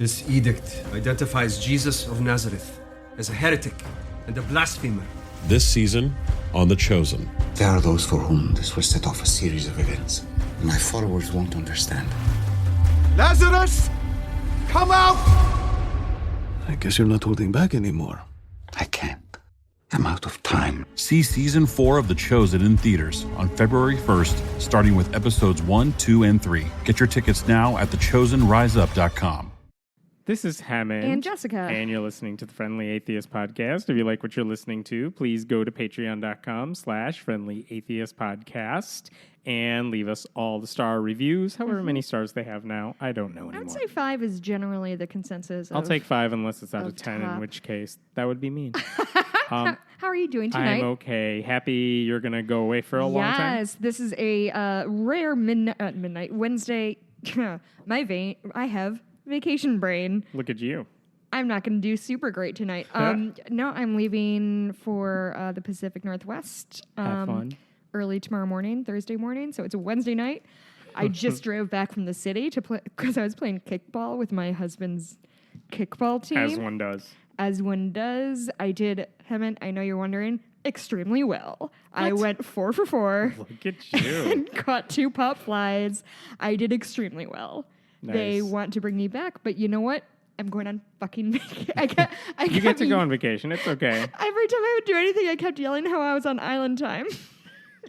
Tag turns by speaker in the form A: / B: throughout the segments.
A: This edict identifies Jesus of Nazareth as a heretic and a blasphemer.
B: This season on The Chosen.
C: There are those for whom this will set off a series of events my followers won't understand.
A: Lazarus, come out!
D: I guess you're not holding back anymore.
C: I can't. I'm out of time.
E: See Season 4 of The Chosen in theaters on February 1st, starting with episodes 1, 2, and 3. Get your tickets now at thechosenriseup.com.
F: This is Hammond.
G: And Jessica.
F: And you're listening to the Friendly Atheist Podcast. If you like what you're listening to, please go to patreon.com/Friendly Atheist Podcast and leave us all the star reviews, however many stars they have now. I don't know anymore.
G: I'd say 5 is generally the consensus.
F: I'll take 5 unless it's out of 10,
G: top.
F: in which case that would be mean.
G: How are you doing tonight?
F: I'm okay. Happy you're going to go away for a long time?
G: Yes, this is a rare midnight Wednesday. I have vacation brain.
F: Look at you.
G: I'm not going to do super great tonight. No, I'm leaving for the Pacific Northwest.
F: Have fun.
G: Early tomorrow morning, Thursday morning. So it's a Wednesday night. I just drove back from the city to play because I was playing kickball with my husband's kickball team.
F: As one does.
G: I did, Hemant, I know you're wondering, extremely well. I went 4 for 4.
F: Look at you.
G: And caught 2 pop flies. I did extremely well.
F: Nice.
G: They want to bring me back, but you know what? I'm going on fucking vacation.
F: You get to go on vacation. It's okay.
G: Every time I would do anything, I kept yelling how I was on island time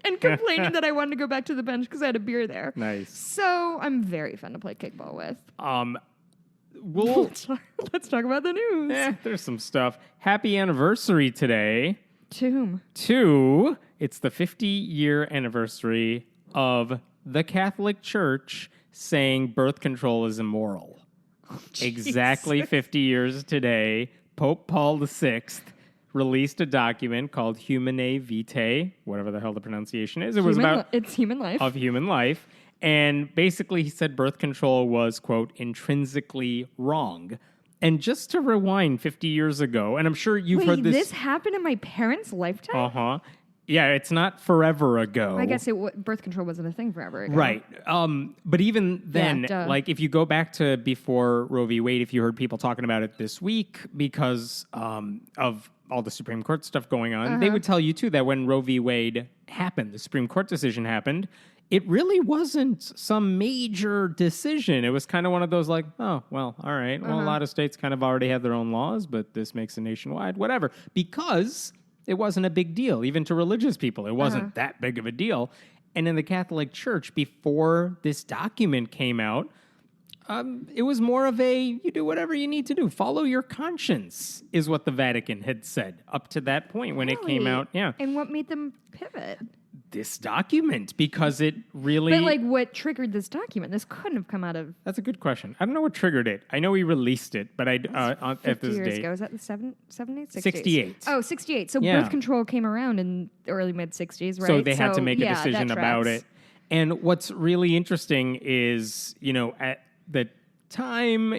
G: and complaining that I wanted to go back to the bench because I had a beer there.
F: Nice.
G: So I'm very fun to play kickball with. Let's talk about the news.
F: There's some stuff. Happy anniversary today.
G: To whom?
F: It's the 50-year anniversary of the Catholic Church saying birth control is immoral. Exactly 50 years today, Pope Paul VI released a document called Humanae Vitae, whatever the hell the pronunciation is.
G: It's human life.
F: Of human life. And basically he said birth control was, quote, intrinsically wrong. And just to rewind 50 years ago, and I'm sure you've heard this.
G: This happened in my parents' lifetime?
F: Uh-huh. Yeah, it's not forever ago.
G: I guess birth control wasn't a thing forever ago.
F: Right. But even then,
G: duh.
F: if you go back to before Roe v. Wade, if you heard people talking about it this week because of all the Supreme Court stuff going on, they would tell you, too, that when Roe v. Wade happened, the Supreme Court decision happened, it really wasn't some major decision. It was kind of one of those like, oh, well, all right. Well, a lot of states kind of already have their own laws, but this makes it nationwide, whatever. Because it wasn't a big deal, even to religious people. It wasn't that big of a deal. And in the Catholic Church, before this document came out, it was more of a, you do whatever you need to do. Follow your conscience, is what the Vatican had said up to that point when it came out. Yeah.
G: And what made them pivot?
F: This document, because it really...
G: But, what triggered this document? This couldn't have come out of...
F: That's a good question. I don't know what triggered it. I know he released it, but at this
G: years
F: date...
G: ago. Was that the 70s?
F: 68.
G: Oh, 68. So birth control came around in the early mid-60s, right?
F: So they had to make a decision about it. And what's really interesting is, at the time,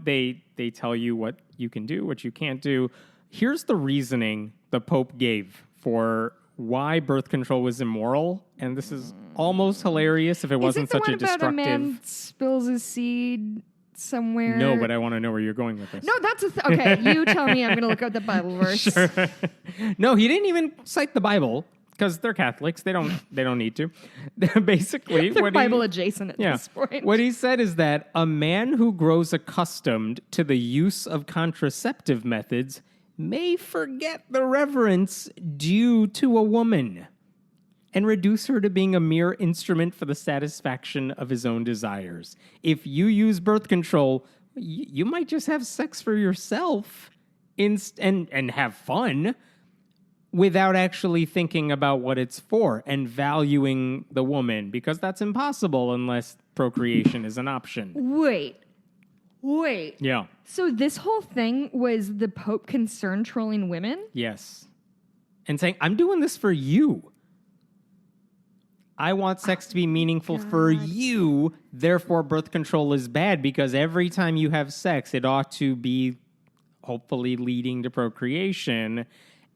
F: they tell you what you can do, what you can't do. Here's the reasoning the Pope gave for why birth control was immoral, and this is almost hilarious if it wasn't such a destructive...
G: About a man spills his seed somewhere?
F: No, but I want to know where you're going with this.
G: No, that's okay. You tell me. I'm going to look up the Bible verse.
F: Sure. No, he didn't even cite the Bible because they're Catholics. They don't need to. Basically,
G: they're Bible adjacent at this point.
F: What he said is that a man who grows accustomed to the use of contraceptive methods may forget the reverence due to a woman and reduce her to being a mere instrument for the satisfaction of his own desires. If you use birth control, you might just have sex for yourself and have fun without actually thinking about what it's for and valuing the woman, because that's impossible unless procreation is an option.
G: Wait.
F: Yeah.
G: So this whole thing was the Pope concerned trolling women?
F: Yes. And saying, I'm doing this for you. I want sex to be meaningful for you. Therefore, birth control is bad because every time you have sex, it ought to be hopefully leading to procreation.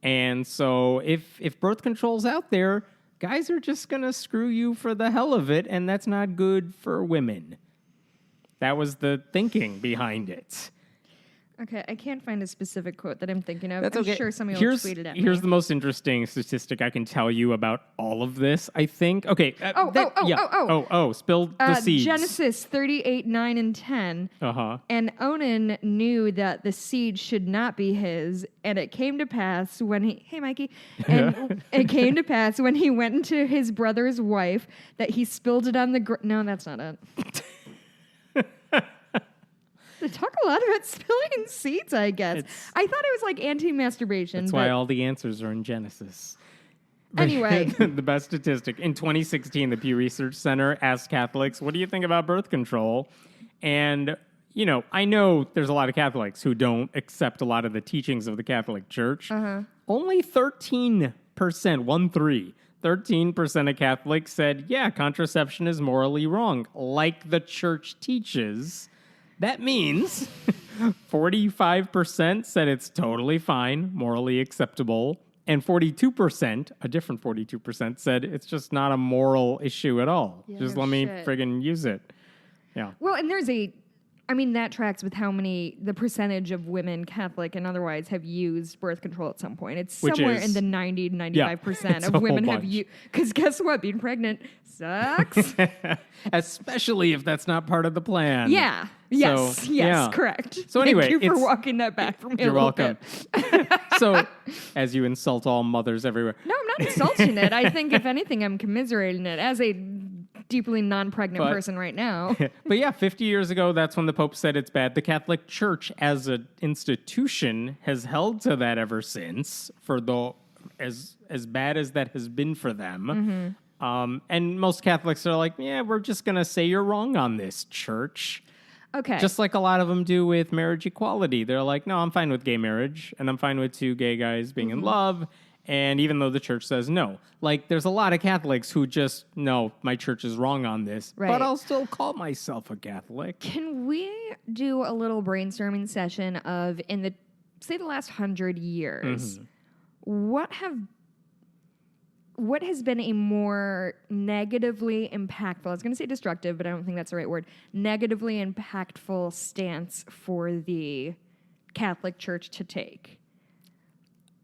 F: And so if birth control's out there, guys are just going to screw you for the hell of it, and that's not good for women. That was the thinking behind it.
G: Okay, I can't find a specific quote that I'm thinking of.
F: That's
G: I'm
F: okay.
G: sure somebody will tweet it at me.
F: Here's the most interesting statistic I can tell you about all of this, I think. Okay. Spill the seeds.
G: Genesis 38, 9, and 10.
F: Uh-huh.
G: And Onan knew that the seed should not be his, and it came to pass when he... Hey, Mikey. And it came to pass when he went into his brother's wife that he spilled it on the... No, that's not it. They talk a lot about spilling seeds, I guess. I thought it was like anti-masturbation.
F: That's why all the answers are in Genesis.
G: Anyway.
F: The best statistic. In 2016, the Pew Research Center asked Catholics, what do you think about birth control? And, you know, I know there's a lot of Catholics who don't accept a lot of the teachings of the Catholic Church. Only 13%, 13% of Catholics said, yeah, contraception is morally wrong, like the church teaches. That means 45% said it's totally fine, morally acceptable, and 42%, a different 42%, said it's just not a moral issue at all.
G: Yeah,
F: just
G: no
F: let me
G: shit.
F: friggin' use it. Yeah.
G: Well, and that tracks with the percentage of women, Catholic and otherwise, have used birth control at some point. It's somewhere in the 90 to 95% of women have used. Because guess what? Being pregnant sucks.
F: Especially if that's not part of the plan.
G: Yeah. Yes. Correct.
F: So anyway,
G: thank you for walking that back for me.
F: You're welcome. So, as you insult all mothers everywhere.
G: No, I'm not insulting it. I think, if anything, I'm commiserating it as a deeply non-pregnant person right now.
F: But yeah, 50 years ago, that's when the Pope said it's bad. The Catholic Church, as an institution, has held to that ever since. As bad as that has been for them. And most Catholics are like, yeah, we're just going to say you're wrong on this, church.
G: Okay.
F: Just like a lot of them do with marriage equality. They're like, no, I'm fine with gay marriage, and I'm fine with two gay guys being in love, and even though the church says no. Like, there's a lot of Catholics who just, no, my church is wrong on this, but I'll still call myself a Catholic.
G: Can we do a little brainstorming session of, in the last 100 years, what has been a more negatively impactful, I was going to say destructive, but I don't think that's the right word, negatively impactful stance for the Catholic Church to take?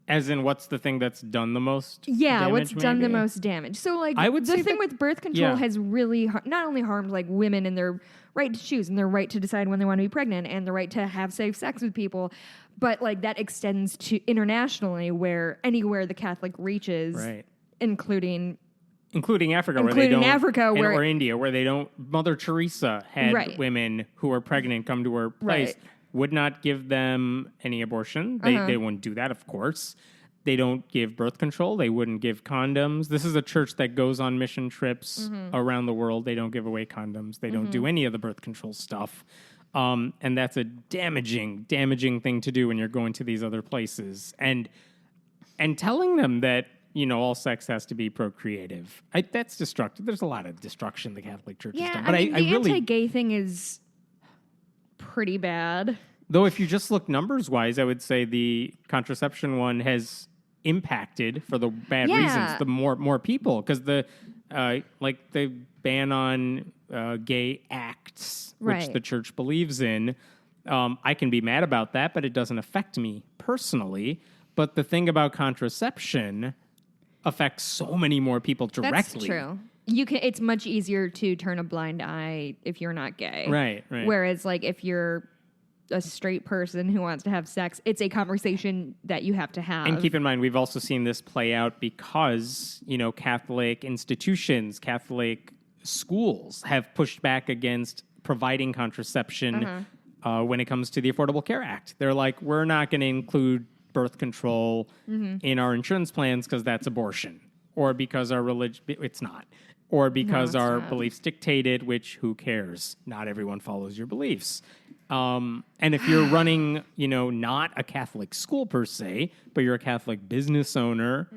F: As in, what's the thing that's done the most
G: damage, what's done the
F: maybe?
G: most damage? So, like,
F: I would
G: the
F: say
G: thing with birth control has really not only harmed, like, women and their right to choose and their right to decide when they want to be pregnant and the right to have safe sex with people, but, like, that extends to internationally, where anywhere the Catholic reaches, including Africa,
F: or India, where they don't. Mother Teresa had women who were pregnant come to her place. Would not give them any abortion. They wouldn't do that, of course. They don't give birth control. They wouldn't give condoms. This is a church that goes on mission trips around the world. They don't give away condoms. They don't do any of the birth control stuff. And that's a damaging thing to do when you're going to these other places. And telling them that, you know, all sex has to be procreative. That's destructive. There's a lot of destruction the Catholic Church has done. But
G: the anti-gay thing is pretty bad.
F: Though if you just look numbers-wise, I would say the contraception one has impacted, for the bad reasons, the more people. Because the ban on gay acts, which the church believes in, I can be mad about that, but it doesn't affect me personally. But the thing about contraception affects so many more people directly.
G: That's true. It's much easier to turn a blind eye if you're not gay.
F: Right.
G: Whereas, like, if you're a straight person who wants to have sex, it's a conversation that you have to have.
F: And keep in mind, we've also seen this play out because, you know, Catholic institutions, Catholic schools have pushed back against providing contraception when it comes to the Affordable Care Act. They're like, we're not going to include birth control in our insurance plans because that's abortion, or because our religion, it's not, or because our beliefs dictate it, which who cares? Not everyone follows your beliefs. And if you're running, you know, not a Catholic school per se, but you're a Catholic business owner,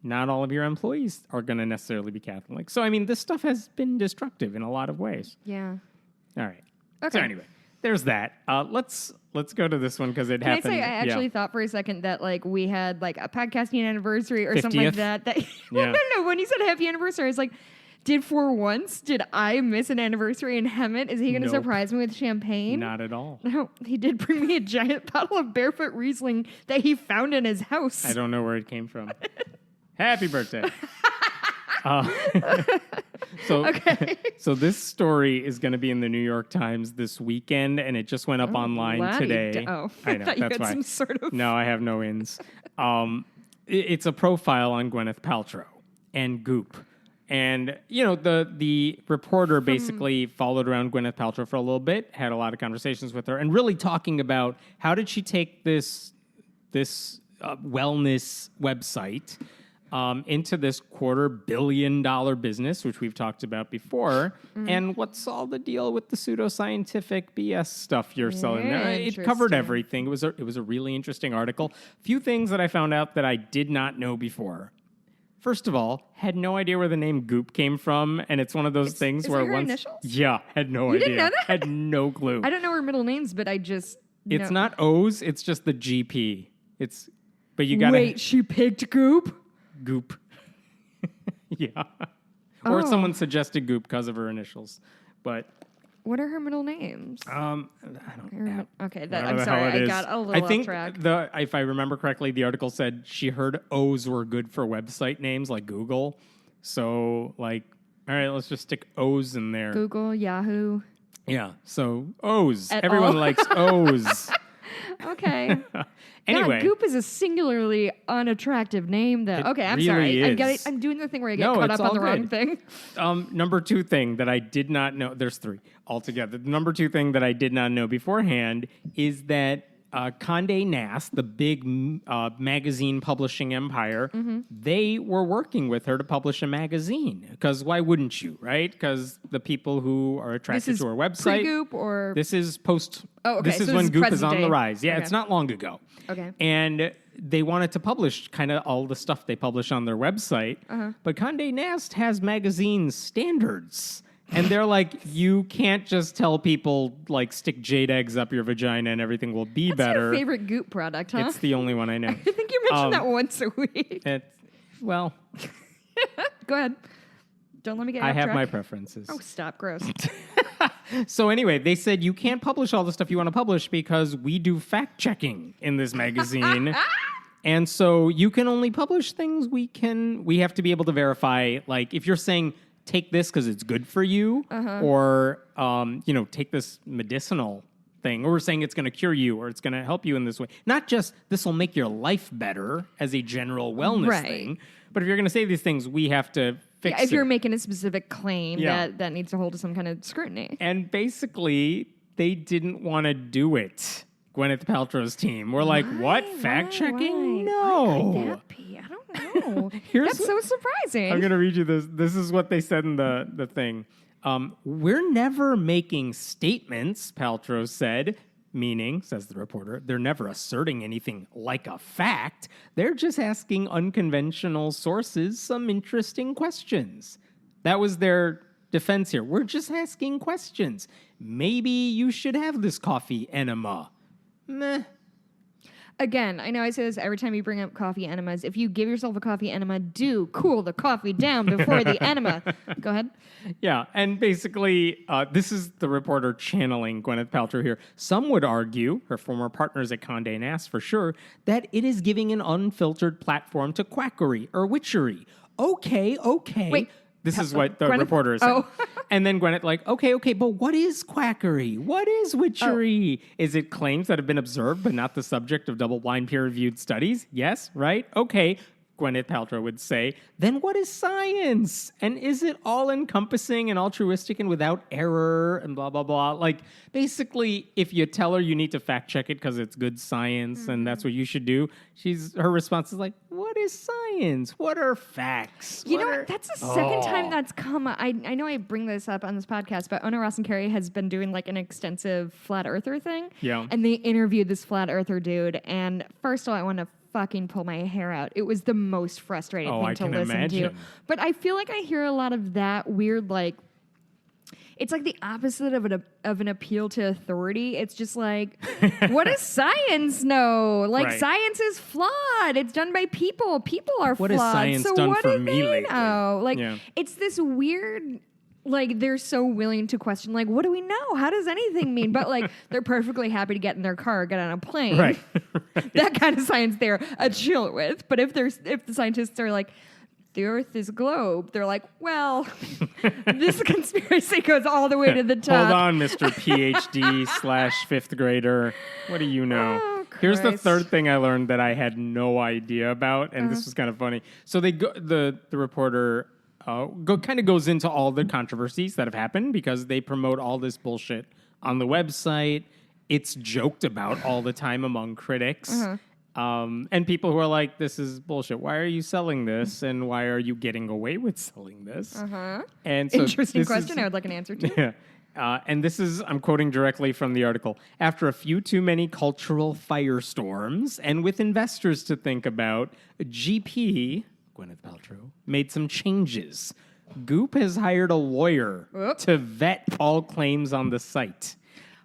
F: not all of your employees are going to necessarily be Catholic. So, I mean, this stuff has been destructive in a lot of ways.
G: Yeah.
F: All right.
G: Okay.
F: So anyway, there's that. Let's go to this one because it happened.
G: Can I say, I actually thought for a second that, like, we had, like, a podcasting anniversary or something like that. No, when you said happy anniversary, I was like, Did I miss an anniversary in Hemet? Is he going to
F: Nope.
G: surprise me with champagne?
F: Not at all.
G: No, he did bring me a giant bottle of Barefoot Riesling that he found in his house.
F: I don't know where it came from. Happy birthday. So this story is going to be in the New York Times this weekend, and it just went up online today.
G: I
F: know,
G: thought you
F: that's
G: had
F: why.
G: some sort of...
F: No, I have no ins. It's a profile on Gwyneth Paltrow and Goop. And, the reporter basically followed around Gwyneth Paltrow for a little bit, had a lot of conversations with her, and really talking about how did she take this wellness website into this $250 million business, which we've talked about before. And what's all the deal with the pseudoscientific BS stuff you're selling there? It covered everything. It was a really interesting article. A few things that I found out that I did not know before. First of all, had no idea where the name Goop came from, and it's one of those things
G: is
F: where
G: it her
F: once...
G: initials?
F: Yeah, had no
G: You
F: idea.
G: didn't know that?
F: Had no clue.
G: I don't know her middle names, but I just...
F: It's
G: know.
F: not O's, it's just the GP. But you gotta...
G: Wait, she picked Goop?
F: Goop. Yeah. Or
G: Oh.
F: someone suggested Goop because of her initials. But
G: What are her middle names?
F: I don't know.
G: Okay,
F: Whatever
G: I'm
F: the
G: sorry,
F: hell it
G: I
F: is.
G: got a little
F: I think
G: off track.
F: if I remember correctly, the article said she heard O's were good for website names like Google. So, all right, let's just stick O's in there.
G: Google, Yahoo.
F: Yeah, so O's.
G: At
F: Everyone
G: all.
F: likes O's.
G: Okay.
F: Anyway.
G: God, Goop is a singularly unattractive name, though.
F: It
G: Okay, I'm
F: really
G: sorry.
F: is.
G: I'm doing the thing where I get
F: No,
G: caught
F: it's
G: up on
F: all
G: the wrong
F: good.
G: thing.
F: Number two thing that I did not know, there's three altogether. The number two thing that I did not know beforehand is that Condé Nast, the big magazine publishing empire, they were working with her to publish a magazine. Because why wouldn't you, right? Because the people who are attracted to her website.
G: Pre-Goop or...
F: This is post.
G: Oh, okay,
F: This is
G: so
F: when
G: this is
F: Goop is
G: present
F: on the
G: day.
F: rise. Yeah,
G: Okay.
F: it's not long ago.
G: Okay.
F: And they wanted to publish kind of all the stuff they publish on their website. But Condé Nast has magazine standards. And they're like, you can't just tell people, stick jade eggs up your vagina and everything will be
G: What's
F: better.
G: your favorite Goop product, huh?
F: It's the only one I know.
G: I think you mentioned that once a week.
F: Well,
G: Go ahead. Don't let me get
F: I
G: off
F: have
G: track.
F: my preferences.
G: Oh, stop. Gross.
F: So anyway, they said you can't publish all the stuff you want to publish because we do fact-checking in this magazine. And so you can only publish things we have to be able to verify. Like if you're saying take this because it's good for you, or take this medicinal thing, or we're saying it's going to cure you or it's going to help you in this way. Not just this will make your life better as a general wellness thing, but if you're going to say these things, we have to fix
G: if
F: it.
G: you're making a specific claim
F: Yeah.
G: that needs to hold to some kind of scrutiny.
F: And basically, they didn't want to do it. Gwyneth Paltrow's team. We're like, what? Fact-checking? No.
G: Why could that be? I don't know.
F: Here's
G: That's so surprising.
F: I'm going to read you this. This is what they said in the thing. We're never making statements, Paltrow said, meaning, says the reporter, they're never asserting anything like a fact. They're just asking unconventional sources some interesting questions. That was their defense here. We're just asking questions. Maybe you should have this coffee enema. Meh.
G: Again, I know I say this every time you bring up coffee enemas. If you give yourself a coffee enema, do cool the coffee down before the enema. Go ahead.
F: Yeah, and basically, this is the reporter channeling Gwyneth Paltrow here. Some would argue, her former partners at Condé Nast for sure, that it is giving an unfiltered platform to quackery or witchery. Okay.
G: Wait.
F: This is what the
G: Gwyneth?
F: reporter is saying.
G: Oh.
F: And then Gwyneth okay, but what is quackery? What is witchery? Is it claims that have been observed but not the subject of double-blind peer-reviewed studies? Yes, right? Okay, Gwyneth Paltrow would say. Then what is science? And is it all-encompassing and altruistic and without error and blah, blah, blah? Basically, if you tell her you need to fact-check it because it's good science and that's what you should do, her response is what is science? What are facts?
G: You know, that's the second time that's come. I know I bring this up on this podcast, but Ona Rosenkari has been doing an extensive flat earther thing.
F: Yeah.
G: And they interviewed this flat earther dude. And first of all, I want to fucking pull my hair out. It was the most frustrating thing
F: I
G: to
F: can
G: listen to.
F: imagine.
G: But I feel like I hear a lot of that weird, it's like the opposite of an appeal to authority. It's just like, what does science know? Like,
F: Right.
G: science is flawed. It's done by people. People are
F: What
G: flawed.
F: has science
G: so
F: done
G: what
F: for
G: do
F: me
G: they
F: lately?
G: know? Like,
F: Yeah.
G: it's this weird. Like, they're so willing to question, like, what do we know? How does anything mean? But, like, they're perfectly happy to get in their car, get on a plane.
F: Right.
G: That kind of science they're a chill with. But if the scientists are like, the Earth is a globe, they're like, well, this conspiracy goes all the way to the top.
F: Hold on, Mr. PhD / fifth grader. What do you know?
G: Oh,
F: Here's the
G: Christ.
F: third thing I learned that I had no idea about, and this was kind of funny. So the reporter kind of goes into all the controversies that have happened because they promote all this bullshit on the website. It's joked about all the time among critics. And people who are like, this is bullshit. Why are you selling this? And why are you getting away with selling this? And so
G: Interesting
F: this
G: question.
F: is-
G: I would like an answer to.
F: Yeah. And this is, I'm quoting directly from the article. After a few too many cultural firestorms and with investors to think about, GP, Gwyneth Paltrow, made some changes. Goop has hired a lawyer to vet all claims on the site.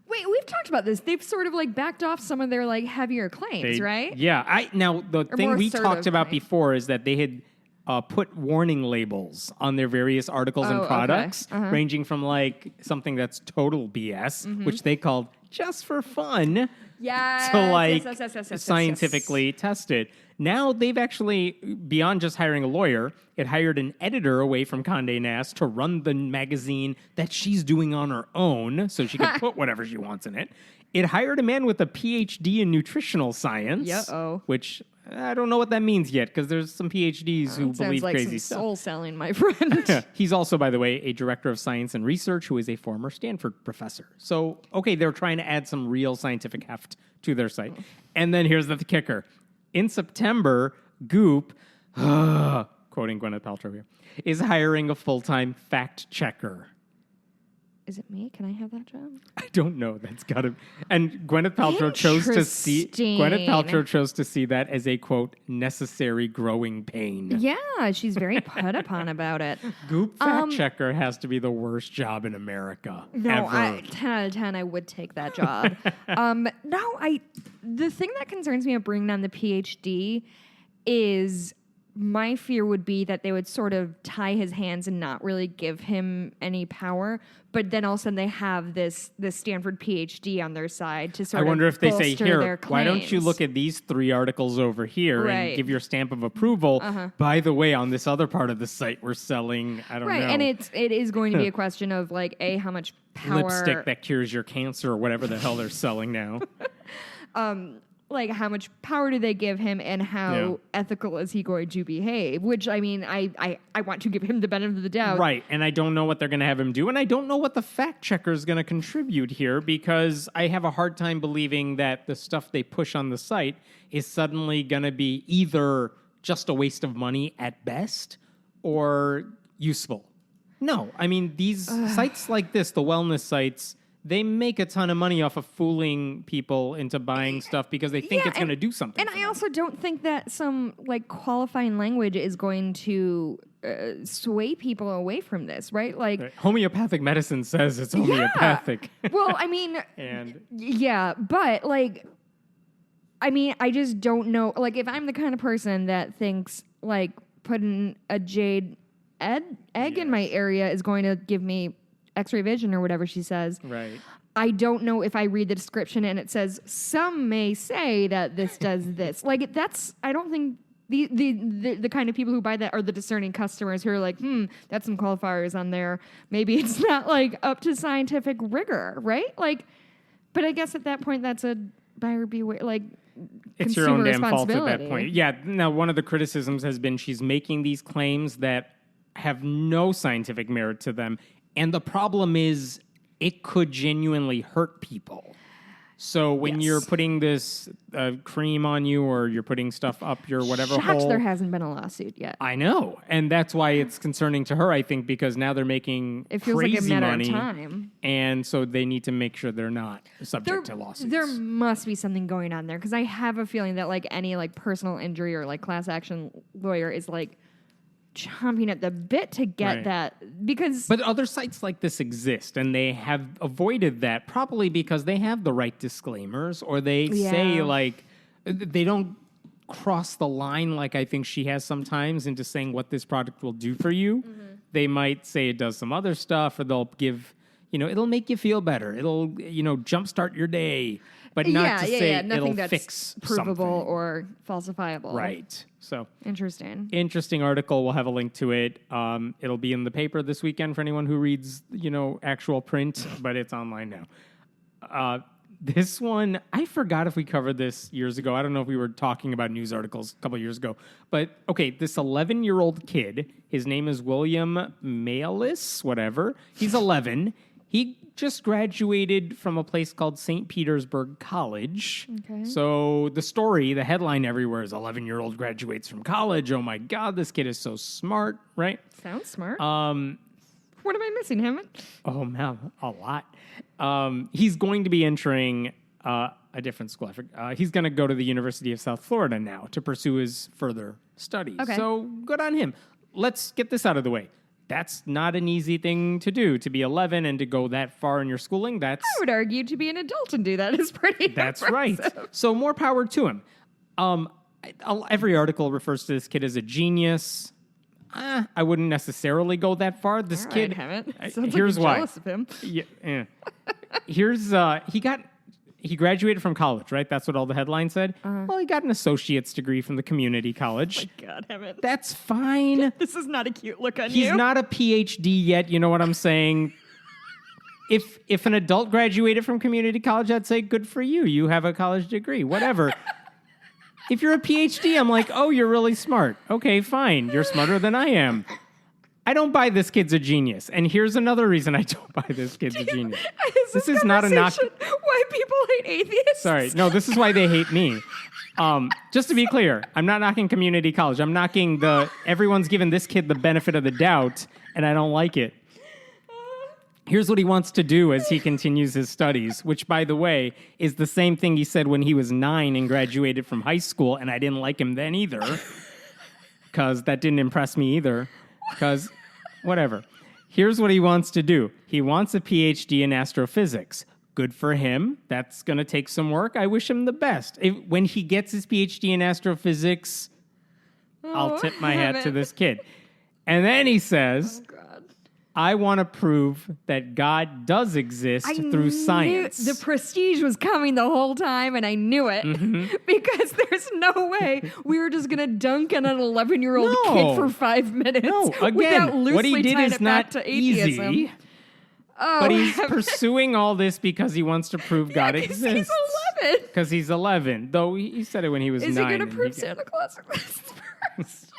G: Wait, we've talked about this. They've sort of like backed off some of their like heavier claims, right?
F: Yeah. Now, the
G: Or
F: thing
G: more
F: we
G: assertive
F: talked about
G: claim.
F: before is that they had put warning labels on their various articles and
G: okay.
F: products, ranging from like something that's total BS, which they called just for fun,
G: Yes,
F: to like
G: yes.
F: scientifically tested. Now they've actually, beyond just hiring a lawyer, it hired an editor away from Condé Nast to run the magazine that she's doing on her own, so she can put whatever she wants in it. It hired a man with a PhD in nutritional science,
G: Uh-oh.
F: which I don't know what that means yet, because there's some PhDs who
G: Sounds
F: believe
G: like
F: crazy
G: some
F: stuff.
G: soul selling, my friend.
F: He's also, by the way, a director of science and research who is a former Stanford professor. So, okay, they're trying to add some real scientific heft to their site. And then here's the kicker. In September, Goop, quoting Gwyneth Paltrow here, is hiring a full-time fact-checker.
G: Is it me? Can I have that job?
F: I don't know. That's got to. And Gwyneth Paltrow chose to see. Gwyneth Paltrow chose to see that as a quote necessary growing pain.
G: Yeah, she's very put upon about it.
F: Goop fact checker has to be the worst job in America
G: No,
F: ever.
G: 10 out of 10, I would take that job. The thing that concerns me about bringing on the PhD is my fear would be that they would sort of tie his hands and not really give him any power. But then all of a sudden they have this Stanford PhD on their side to sort
F: I
G: of
F: wonder if they say,
G: bolster their
F: here, why don't you
G: claims."
F: look at these 3 articles over here
G: Right.
F: and give your stamp of approval? By the way, on this other part of the site, we're selling, I don't
G: Right,
F: know,
G: and it is going to be a question of like, how much power,
F: lipstick that cures your cancer or whatever the hell they're selling now.
G: like how much power do they give him, and how
F: Yeah.
G: ethical is he going to behave? Which I mean, I want to give him the benefit of the doubt.
F: Right, and I don't know what they're going to have him do, and I don't know what the fact checker is going to contribute here, because I have a hard time believing that the stuff they push on the site is suddenly going to be either just a waste of money at best or useful. No, I mean, these sites like this, the wellness sites, they make a ton of money off of fooling people into buying stuff because they think
G: Yeah,
F: it's going to do something.
G: And
F: for
G: I
F: them.
G: also don't think that some like qualifying language is going to sway people away from this, right? Like,
F: Homeopathic medicine says it's homeopathic.
G: well, I mean,
F: And
G: yeah, but like, I mean, I just don't know. Like, if I'm the kind of person that thinks like putting a jade egg in my area is going to give me X-ray vision or whatever she says.
F: right.
G: I don't know if I read the description and it says some may say that this does this. Like that's I don't think the kind of people who buy that are the discerning customers who are like, that's some qualifiers on there. Maybe it's not like up to scientific rigor, right? Like, but I guess at that point that's a buyer beware, like
F: It's your own
G: consumer
F: damn fault at that
G: responsibility.
F: point. Yeah. Now, one of the criticisms has been she's making these claims that have no scientific merit to them. And the problem is it could genuinely hurt people. So when
G: Yes.
F: you're putting this cream on you or you're putting stuff up your whatever
G: Shocked
F: hole.
G: there hasn't been a lawsuit yet.
F: I know. And that's why it's concerning to her, I think, because now they're making
G: It feels
F: crazy
G: like a matter
F: money.
G: of time.
F: And so they need to make sure they're not subject to lawsuits.
G: There must be something going on there because I have a feeling that like any like personal injury or like class action lawyer is like chomping at the bit to get
F: Right.
G: that because
F: But other sites like this exist, and they have avoided that probably because they have the right disclaimers, or they say,
G: Yeah.
F: like, they don't cross the line like I think she has sometimes into saying what this product will do for you. They might say it does some other stuff, or they'll give, it'll make you feel better. It'll, jumpstart your day, but not to say
G: nothing
F: it'll
G: that's
F: fix
G: provable
F: something.
G: or falsifiable.
F: Right. So
G: Interesting
F: article. We'll have a link to it. It'll be in the paper this weekend for anyone who reads, actual print, but it's online now. This one, I forgot if we covered this years ago. I don't know if we were talking about news articles a couple years ago. But, okay, this 11-year-old kid, his name is William Malis, whatever. He's 11. He just graduated from a place called St. Petersburg College.
G: Okay.
F: So the headline everywhere is 11-year-old graduates from college. Oh, my God, this kid is so smart, right?
G: Sounds smart. What am I missing, Hammond?
F: Oh, man, a lot. He's going to be entering a different school. He's going to go to the University of South Florida now to pursue his further studies.
G: Okay.
F: So good on him. Let's get this out of the way. That's not an easy thing to do, to be 11 and to go that far in your schooling.
G: I would argue to be an adult and do that is pretty
F: That's
G: impressive.
F: right. So more power to him. Every article refers to this kid as a genius. I wouldn't necessarily go that far. This
G: All right,
F: kid.
G: Hammond. Sounds
F: Here's
G: like you're
F: why.
G: jealous of him.
F: Yeah. Here's he graduated from college, right? That's what all the headlines said. Well, he got an associate's degree from the community college.
G: God, Hammond.
F: That's fine.
G: This is not a cute look on
F: He's
G: you.
F: not a PhD yet. You know what I'm saying? If an adult graduated from community college, I'd say good for you. You have a college degree. Whatever. If you're a PhD, I'm like, oh, you're really smart. Okay, fine. You're smarter than I am. I don't buy this kid's a genius. And here's another reason I don't buy this kid's a genius. This is not a knock.
G: Why people hate atheists?
F: Sorry. No, this is why they hate me. Just to be clear, I'm not knocking community college. I'm knocking everyone's given this kid the benefit of the doubt, and I don't like it. Here's what he wants to do as he continues his studies, which, by the way, is the same thing he said when he was 9 and graduated from high school, and I didn't like him then either, because that didn't impress me either, because whatever. Here's what he wants to do. He wants a PhD in astrophysics. Good for him. That's going to take some work. I wish him the best. When he gets his PhD in astrophysics, I'll tip my hat to this kid. And then he says... I want to prove that God does exist through science.
G: The prestige was coming the whole time, and I knew it because there's no way we were just going to dunk on an 11-year-old kid for 5 minutes.
F: No,
G: without
F: again,
G: loosely
F: what he did
G: tying
F: is
G: it back
F: not
G: to atheism.
F: easy.
G: Oh,
F: But he's pursuing all this because he wants to prove God exists.
G: He's 11.
F: Because he's 11, though he said it when he was 9.
G: Is he going to prove Santa Claus exists first?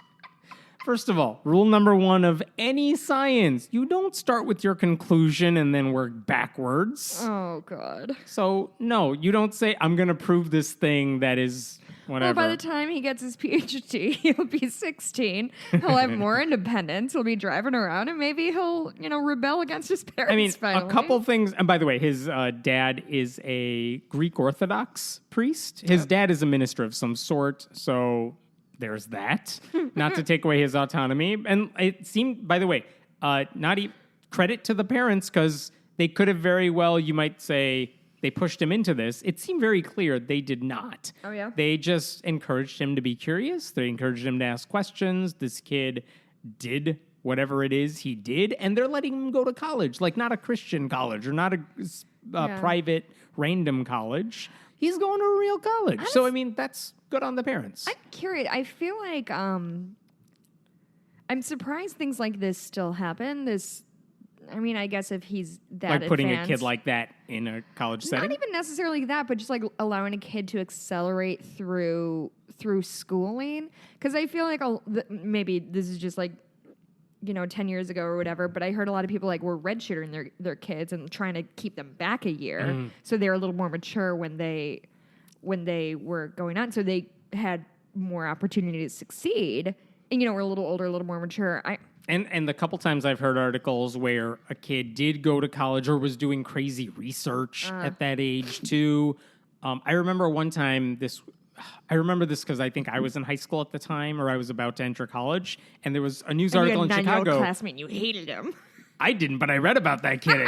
F: First of all, rule number 1 of any science, you don't start with your conclusion and then work backwards.
G: Oh, God.
F: So, no, you don't say, I'm going to prove this thing that is whatever.
G: Well, by the time he gets his PhD, he'll be 16. He'll have more independence. He'll be driving around, and maybe he'll, rebel against his parents.
F: I mean,
G: finally.
F: a couple things. And by the way, his dad is a Greek Orthodox priest. His dad is a minister of some sort, so... There's that. Not to take away his autonomy. And it seemed, by the way, not even credit to the parents, because they could have very well, you might say, they pushed him into this. It seemed very clear they did not.
G: Oh, yeah?
F: They just encouraged him to be curious. They encouraged him to ask questions. This kid did whatever it is he did, and they're letting him go to college, like not a Christian college or not a private random college. He's going to a real college. So, I mean, that's good on the parents.
G: I'm curious. I feel like I'm surprised things like this still happen. I guess if he's that
F: like putting
G: advanced,
F: a kid like that in a college setting?
G: not even necessarily that, but just like allowing a kid to accelerate through schooling. Because I feel like maybe this is just like 10 years ago or whatever, but I heard a lot of people were redshirting their kids and trying to keep them back a year. So they were a little more mature when they were going on. So they had more opportunity to succeed. And, we're a little older, a little more mature.
F: And the couple times I've heard articles where a kid did go to college or was doing crazy research at that age too. I remember one time I remember this because I think I was in high school at the time, or I was about to enter college, and there was a news
G: And
F: article
G: you
F: in
G: had a 9-year-old
F: Chicago.
G: classmate and you hated him.
F: I didn't, but I read about that kid,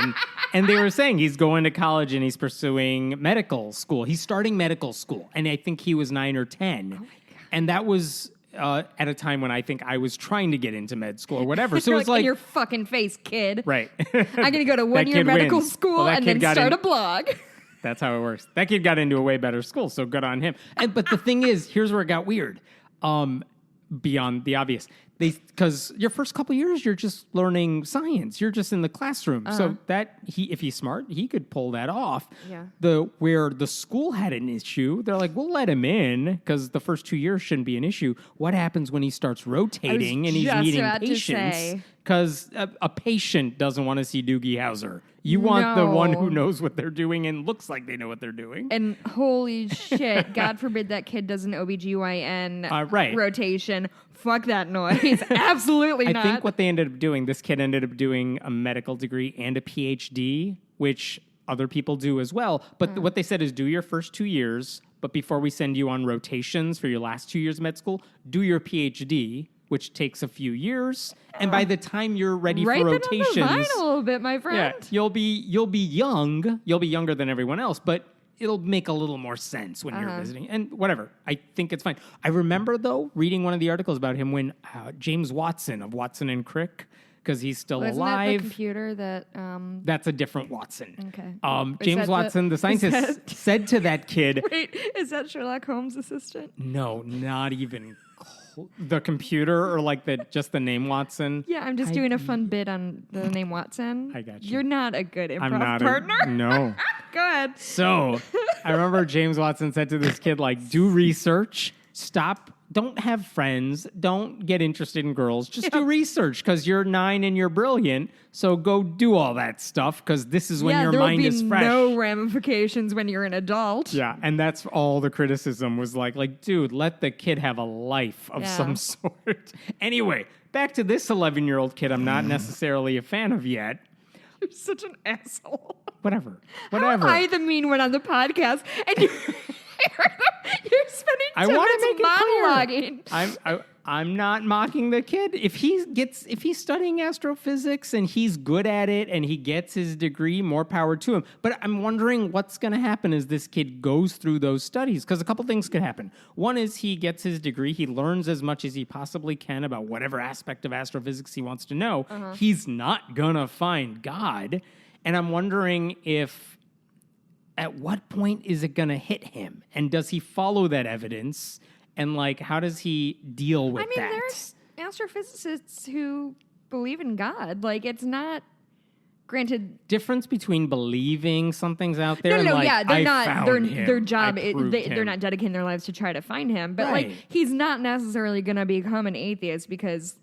F: and they were saying he's going to college and he's pursuing medical school. He's starting medical school, and I think he was 9 or 10, and that was at a time when I think I was trying to get into med school or whatever. So it was
G: in
F: like,
G: your fucking face, kid.
F: right?
G: I'm gonna go to
F: That
G: 1 year
F: kid
G: medical
F: wins.
G: school
F: Well, that
G: and
F: kid
G: then
F: got
G: start
F: in-
G: a blog.
F: That's how it works. That kid got into a way better school, so good on him. But the thing is, here's where it got weird. Beyond the obvious, because your first couple years you're just learning science. You're just in the classroom. So that if he's smart, he could pull that off.
G: Yeah.
F: Where the school had an issue, they're like, we'll let him in because the first 2 years shouldn't be an issue. What happens when he starts rotating and he's
G: just
F: meeting
G: about to
F: patients?
G: say.
F: Because a patient doesn't want to see Doogie Howser. You want the one who
G: No.
F: knows what they're doing and looks like they know what they're doing.
G: And holy shit, God forbid that kid does an OBGYN
F: Right.
G: rotation. Fuck that noise. Absolutely not.
F: I think what they ended up doing, this kid ended up doing a medical degree and a PhD, which other people do as well. But what they said is do your first 2 years, but before we send you on rotations for your last 2 years of med school, do your PhD, which takes a few years. And by the time you're ready for
G: Ripen
F: rotations,
G: on the vine a little bit, my friend.
F: yeah, you'll be young. You'll be younger than everyone else, but it'll make a little more sense when you're visiting. And whatever, I think it's fine. I remember though reading one of the articles about him when James Watson of Watson and Crick, because he's still
G: Wasn't
F: alive.
G: that the computer that?
F: That's a different Watson.
G: Okay.
F: James
G: that
F: Watson, the scientist, said to that kid,
G: Wait, is that Sherlock Holmes' assistant?
F: "No, not even." The computer or like just the name Watson.
G: Yeah, I'm just doing a fun bit on the name Watson.
F: I got you.
G: You're not a good improv
F: I'm not
G: partner.
F: no.
G: Go ahead.
F: So I remember James Watson said to this kid, like, do research, stop, don't have friends, don't get interested in girls, just do research because you're 9 and you're brilliant. So go do all that stuff because this is when your
G: there will
F: mind
G: be
F: is fresh.
G: no ramifications when you're an adult.
F: Yeah, and that's all the criticism was like, dude, let the kid have a life of some sort. Anyway, back to this 11-year-old kid I'm not necessarily a fan of yet.
G: You're such an asshole.
F: Whatever.
G: How am I the mean one on the podcast? And you're spending 10
F: wanna
G: minutes monologuing.
F: I'm not mocking the kid. If he's studying astrophysics and he's good at it and he gets his degree, more power to him. But I'm wondering what's going to happen as this kid goes through those studies, because a couple things could happen. One is he gets his degree, he learns as much as he possibly can about whatever aspect of astrophysics he wants to know. He's not gonna find God, and I'm wondering if at what point is it gonna hit him, and does he follow that evidence? And, like, how does he deal with that?
G: There's astrophysicists who believe in God. Like, it's not, granted...
F: Difference between believing something's out there and,
G: No,
F: like,
G: yeah, they're
F: I
G: not,
F: found him.
G: their job,
F: I proved
G: they're
F: him.
G: not dedicating their lives to try to find him. But,
F: Right.
G: like, he's not necessarily going to become an atheist because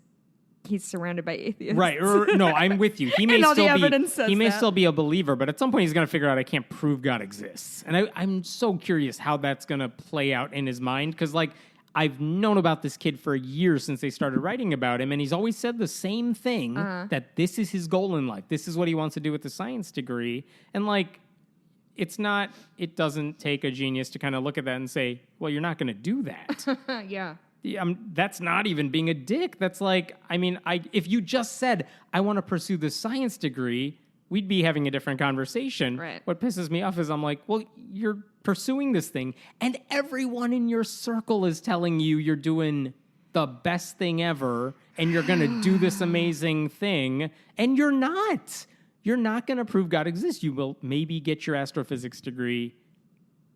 G: he's surrounded by atheists.
F: Right. No, I'm with you. He may
G: And all the
F: still
G: evidence says
F: he may
G: that.
F: still be a believer, but at some point he's going to figure out I can't prove God exists. And I'm so curious how that's going to play out in his mind, because, like, I've known about this kid for years since they started writing about him, and he's always said the same thing, that this is his goal in life. This is what he wants to do with the science degree. And, like, it doesn't take a genius to kind of look at that and say, well, you're not going to do that.
G: Yeah.
F: That's not even being a dick. That's like, if you just said, I want to pursue the science degree, we'd be having a different conversation.
G: Right.
F: What pisses me off is I'm like, well, you're pursuing this thing, and everyone in your circle is telling you you're doing the best thing ever, and you're going to do this amazing thing, and you're not. You're not going to prove God exists. You will maybe get your astrophysics degree.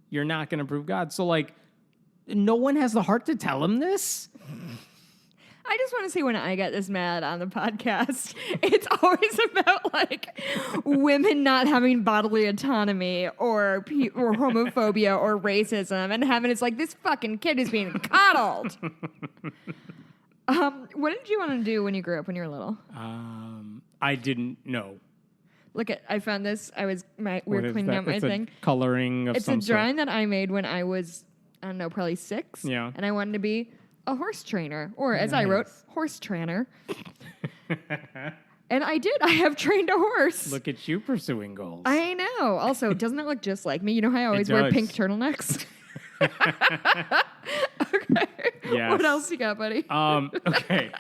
F: You're not going to prove God. So, like, no one has the heart to tell him this.
G: I just want to say when I get this mad on the podcast, it's always about like women not having bodily autonomy or homophobia or racism, and having it's like this fucking kid is being coddled. What did you want to do when you grew up when you were little?
F: I didn't know.
G: Look at, I found this. We
F: What
G: were
F: is
G: cleaning
F: that?
G: up my
F: It's
G: thing.
F: A coloring of
G: It's
F: some
G: a drawing that I made when I was, I don't know, probably 6.
F: Yeah.
G: And I wanted to be a horse trainer, or as I wrote, horse trainer. And I did. I have trained a horse.
F: Look at you pursuing goals.
G: I know. Also, doesn't it look just like me? You know how I always wear
F: does.
G: pink turtlenecks? Okay.
F: Yes.
G: What else you got, buddy?
F: Okay.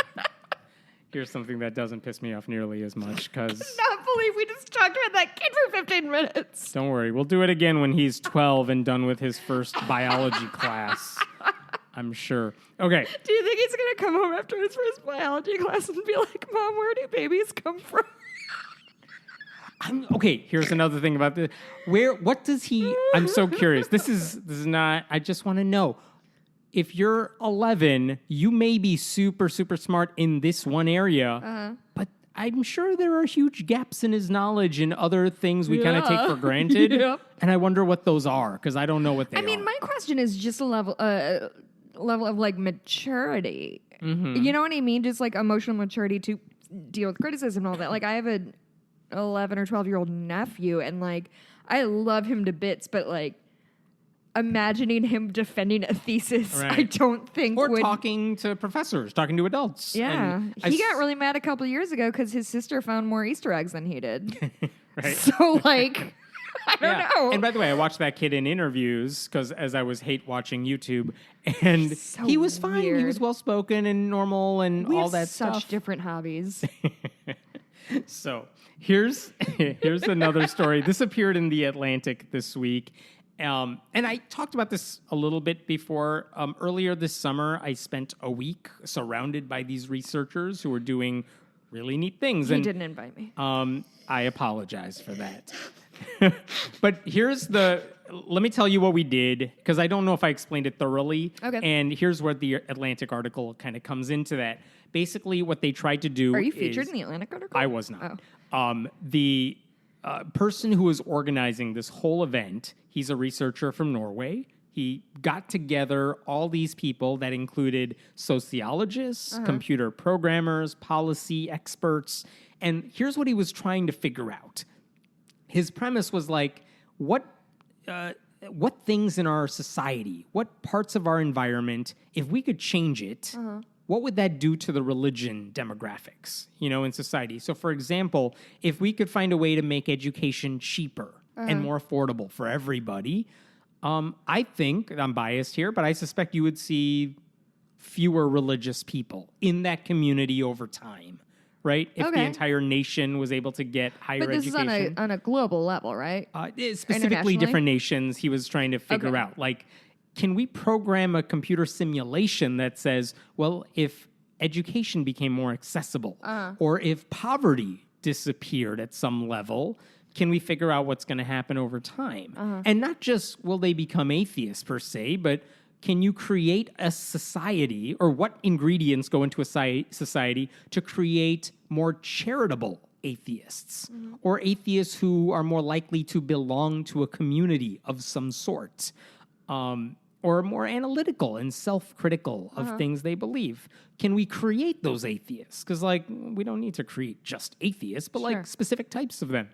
F: Here's something that doesn't piss me off nearly as much because
G: Not believe we just talked about that kid for 15 minutes.
F: don't worry, we'll do it again when he's 12 and done with his first biology class. I'm sure. Okay.
G: Do you think he's going to come home after his first biology class and be like, Mom, where do babies come from?
F: Okay, here's another thing about this. What does he I'm so curious. This is not I just want to know. If you're 11, you may be super, super smart in this one area, but I'm sure there are huge gaps in his knowledge in other things we kind of take for granted.
G: Yep.
F: And I wonder what those are, because I don't know what they are.
G: I mean, my question is just a level of like maturity.
F: Mm-hmm.
G: You know what I mean? Just like emotional maturity to deal with criticism and all that. Like I have an 11 or 12-year-old nephew, and like I love him to bits, but like imagining him defending a thesis,
F: Right.
G: I don't think
F: or
G: would.
F: talking to professors, talking to adults.
G: Yeah,
F: And
G: he got really mad a couple of years ago because his sister found more Easter eggs than he did.
F: Right.
G: So like, I don't know.
F: And by the way, I watched that kid in interviews because as I was hate watching YouTube, and
G: So
F: he was fine. He
G: weird.
F: was well spoken and normal and
G: we
F: all
G: have
F: that
G: such
F: stuff.
G: different hobbies.
F: So here's another story. This appeared in The Atlantic this week. And I talked about this a little bit before. Earlier this summer, I spent a week surrounded by these researchers who were doing really neat things.
G: He
F: and
G: didn't invite me.
F: I apologize for that. But let me tell you what we did, because I don't know if I explained it thoroughly.
G: Okay.
F: And here's where the Atlantic article kind of comes into that. Basically, what they tried to do
G: Are you featured
F: is-
G: in the Atlantic article?
F: I was not.
G: Oh.
F: The person who was organizing this whole event, he's a researcher from Norway. He got together all these people that included sociologists, computer programmers, policy experts. And here's what he was trying to figure out. His premise was like, what things in our society, what parts of our environment, if we could change it, what would that do to the religion demographics, in society? So, for example, if we could find a way to make education cheaper and more affordable for everybody, I think, I'm biased here, but I suspect you would see fewer religious people in that community over time, right? If the
G: Okay.
F: entire nation was able to get higher
G: But this
F: education.
G: is on a global level, right?
F: Specifically
G: Internationally?
F: different nations he was trying to figure
G: Okay.
F: out. Like, can we program a computer simulation that says, well, if education became more accessible or if poverty disappeared at some level, can we figure out what's going to happen over time? And not just will they become atheists per se, but can you create a society, or what ingredients go into a society to create more charitable atheists or atheists who are more likely to belong to a community of some sort, or more analytical and self-critical of things they believe? Can we create those atheists? Because, we don't need to create just atheists, but
G: Sure.
F: specific types of them.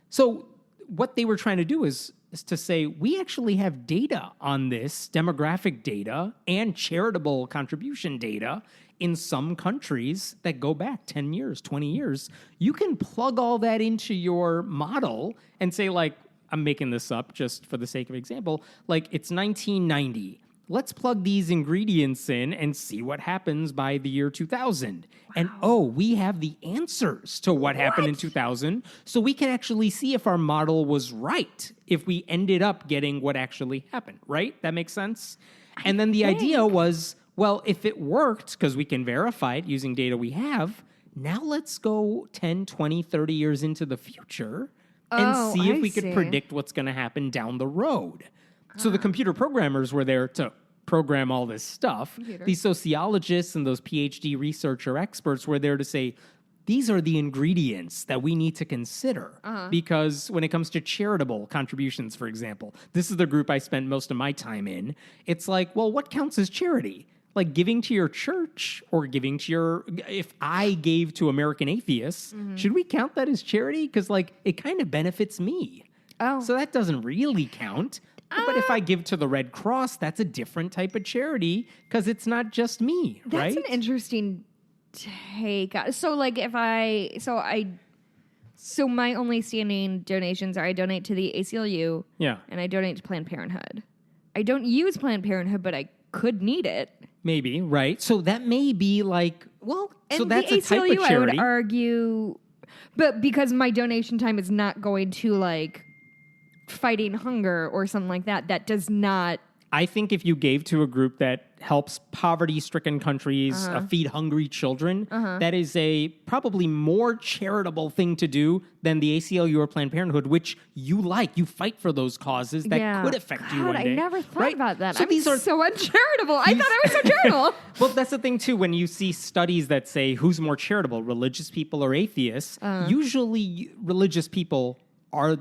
F: So what they were trying to do is to say, we actually have data on this, demographic data and charitable contribution data in some countries that go back 10 years, 20 years. You can plug all that into your model and say, I'm making this up just for the sake of example, it's 1990. Let's plug these ingredients in and see what happens by the year 2000. And we have the answers to what happened in 2000, so we can actually see if our model was right, if we ended up getting what actually happened, right? That makes sense? And then the idea was, well, if it worked, because we can verify it using data we have, now let's go 10, 20, 30 years into the future and see if
G: I
F: we could
G: see.
F: predict what's going to happen down the road. So the computer programmers were there to program all this stuff. These sociologists and those PhD researcher experts were there to say, these are the ingredients that we need to consider. Because when it comes to charitable contributions, for example, this is the group I spent most of my time in. It's like, well, what counts as charity? Like giving to your church or giving to if I gave to American Atheists, should we count that as charity? Because it kind of benefits me.
G: Oh.
F: So that doesn't really count. But if I give to the Red Cross, that's a different type of charity because it's not just me,
G: That's
F: right?
G: an interesting take. So my only standing donations are I donate to the ACLU
F: Yeah.
G: and I donate to Planned Parenthood. I don't use Planned Parenthood, but I could need it.
F: Maybe, right? So that may be like, well,
G: And
F: so that's
G: the
F: a type
G: ACLU,
F: of charity.
G: I would argue, but because my donation time is not going to like fighting hunger or something like that, that does not.
F: I think if you gave to a group that helps poverty-stricken countries feed hungry children, that is a probably more charitable thing to do than the ACLU or Planned Parenthood, which you like. You fight for those causes that could affect you one day.
G: I never thought
F: right?
G: about that.
F: So
G: I'm
F: these are
G: so uncharitable. I thought I was so charitable.
F: Well, that's the thing, too. When you see studies that say who's more charitable, religious people or atheists, usually religious people are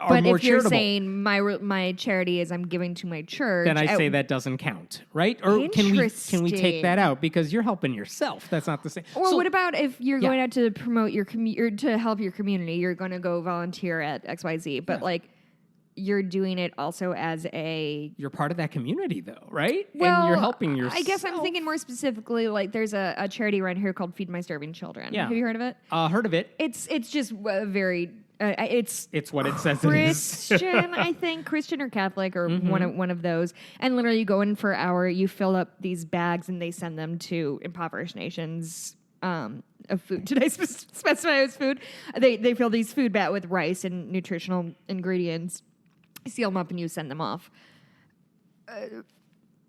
G: but
F: more
G: if you're
F: charitable.
G: saying my charity is I'm giving to my church,
F: Then I say that doesn't count, right? Or can we take that out because you're helping yourself? That's not the same.
G: Or
F: So-
G: what about if you're going out to promote your or to help your community? You're going to go volunteer at XYZ, but like you're doing it also as a
F: You're part of that community, though, right?
G: well,
F: and you're helping yourself.
G: I guess I'm thinking more specifically. Like there's a charity around here called Feed My Starving Children.
F: Yeah.
G: Have you heard of it?
F: Heard of it.
G: It's just very. It's
F: what it says it is.
G: Christian, I think Christian or Catholic or one of those. And literally, you go in for an hour, you fill up these bags, and they send them to impoverished nations. Of food. Did I specify it was food? They fill these food bags with rice and nutritional ingredients, seal them up, and you send them off.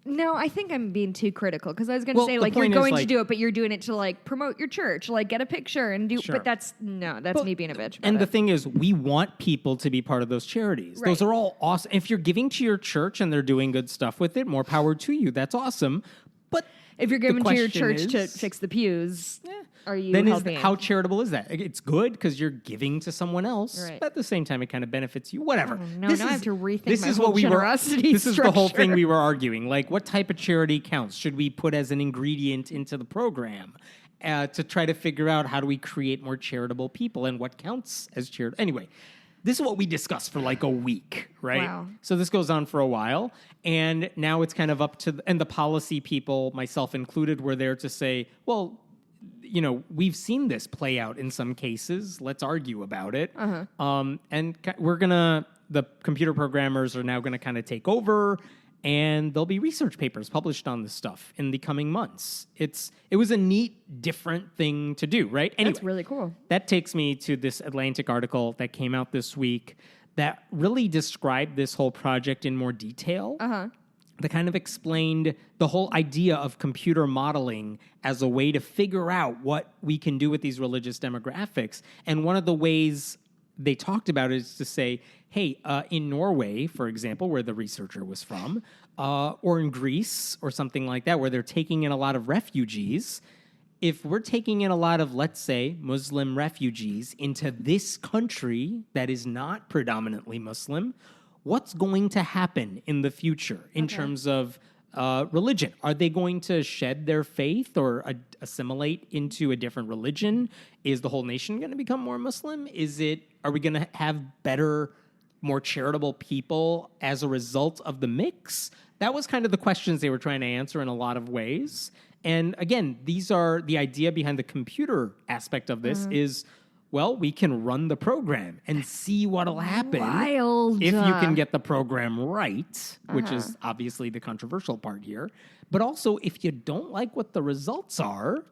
G: No, I think I'm being too critical because I was going to say like you're going to do it, but you're doing it to like promote your church, like get a picture and do.
F: Sure.
G: But that's me being a bitch.
F: And
G: about
F: the
G: it.
F: thing is, we want people to be part of those charities. Those
G: Right.
F: are all awesome. If you're giving to your church and they're doing good stuff with it, more power to you. That's awesome. But
G: if you're
F: the
G: giving to your
F: question
G: church to
F: is-
G: fix the pews, are you
F: then
G: helping?
F: how charitable is that? It's good because you're giving to someone else,
G: Right.
F: but at the same time, it kind of benefits you. Whatever.
G: no, now I have to rethink
F: this
G: my
F: is
G: whole
F: what we
G: generosity
F: were. This is the whole thing
G: structure.
F: we were arguing. Like, what type of charity counts? Should we put as an ingredient into the program to try to figure out how do we create more charitable people and what counts as charitable? Anyway. This is what we discussed for like a week, right?
G: Wow.
F: So this goes on for a while, and now it's kind of up to and the policy people, myself included, were there to say, well, you know, we've seen this play out in some cases. Let's argue about it. And the computer programmers are now going to kind of take over, and there'll be research papers published on this stuff in the coming months. It was a neat, different thing to do, right? Anyway,
G: That's really cool.
F: that takes me to this Atlantic article that came out this week that really described this whole project in more detail. That kind of explained the whole idea of computer modeling as a way to figure out what we can do with these religious demographics. And one of the ways they talked about it is to say, hey, in Norway, for example, where the researcher was from, or in Greece or something like that, where they're taking in a lot of refugees, if we're taking in a lot of, let's say, Muslim refugees into this country that is not predominantly Muslim, what's going to happen in the future in terms of religion? Are they going to shed their faith or assimilate into a different religion? Is the whole nation going to become more Muslim? Are we going to have better, more charitable people as a result of the mix? That was kind of the questions they were trying to answer in a lot of ways. And again, these are the idea behind the computer aspect of this is, well, we can run the program and see what'll happen
G: Wild.
F: if you can get the program right, which is obviously the controversial part here. But also, if you don't like what the results are,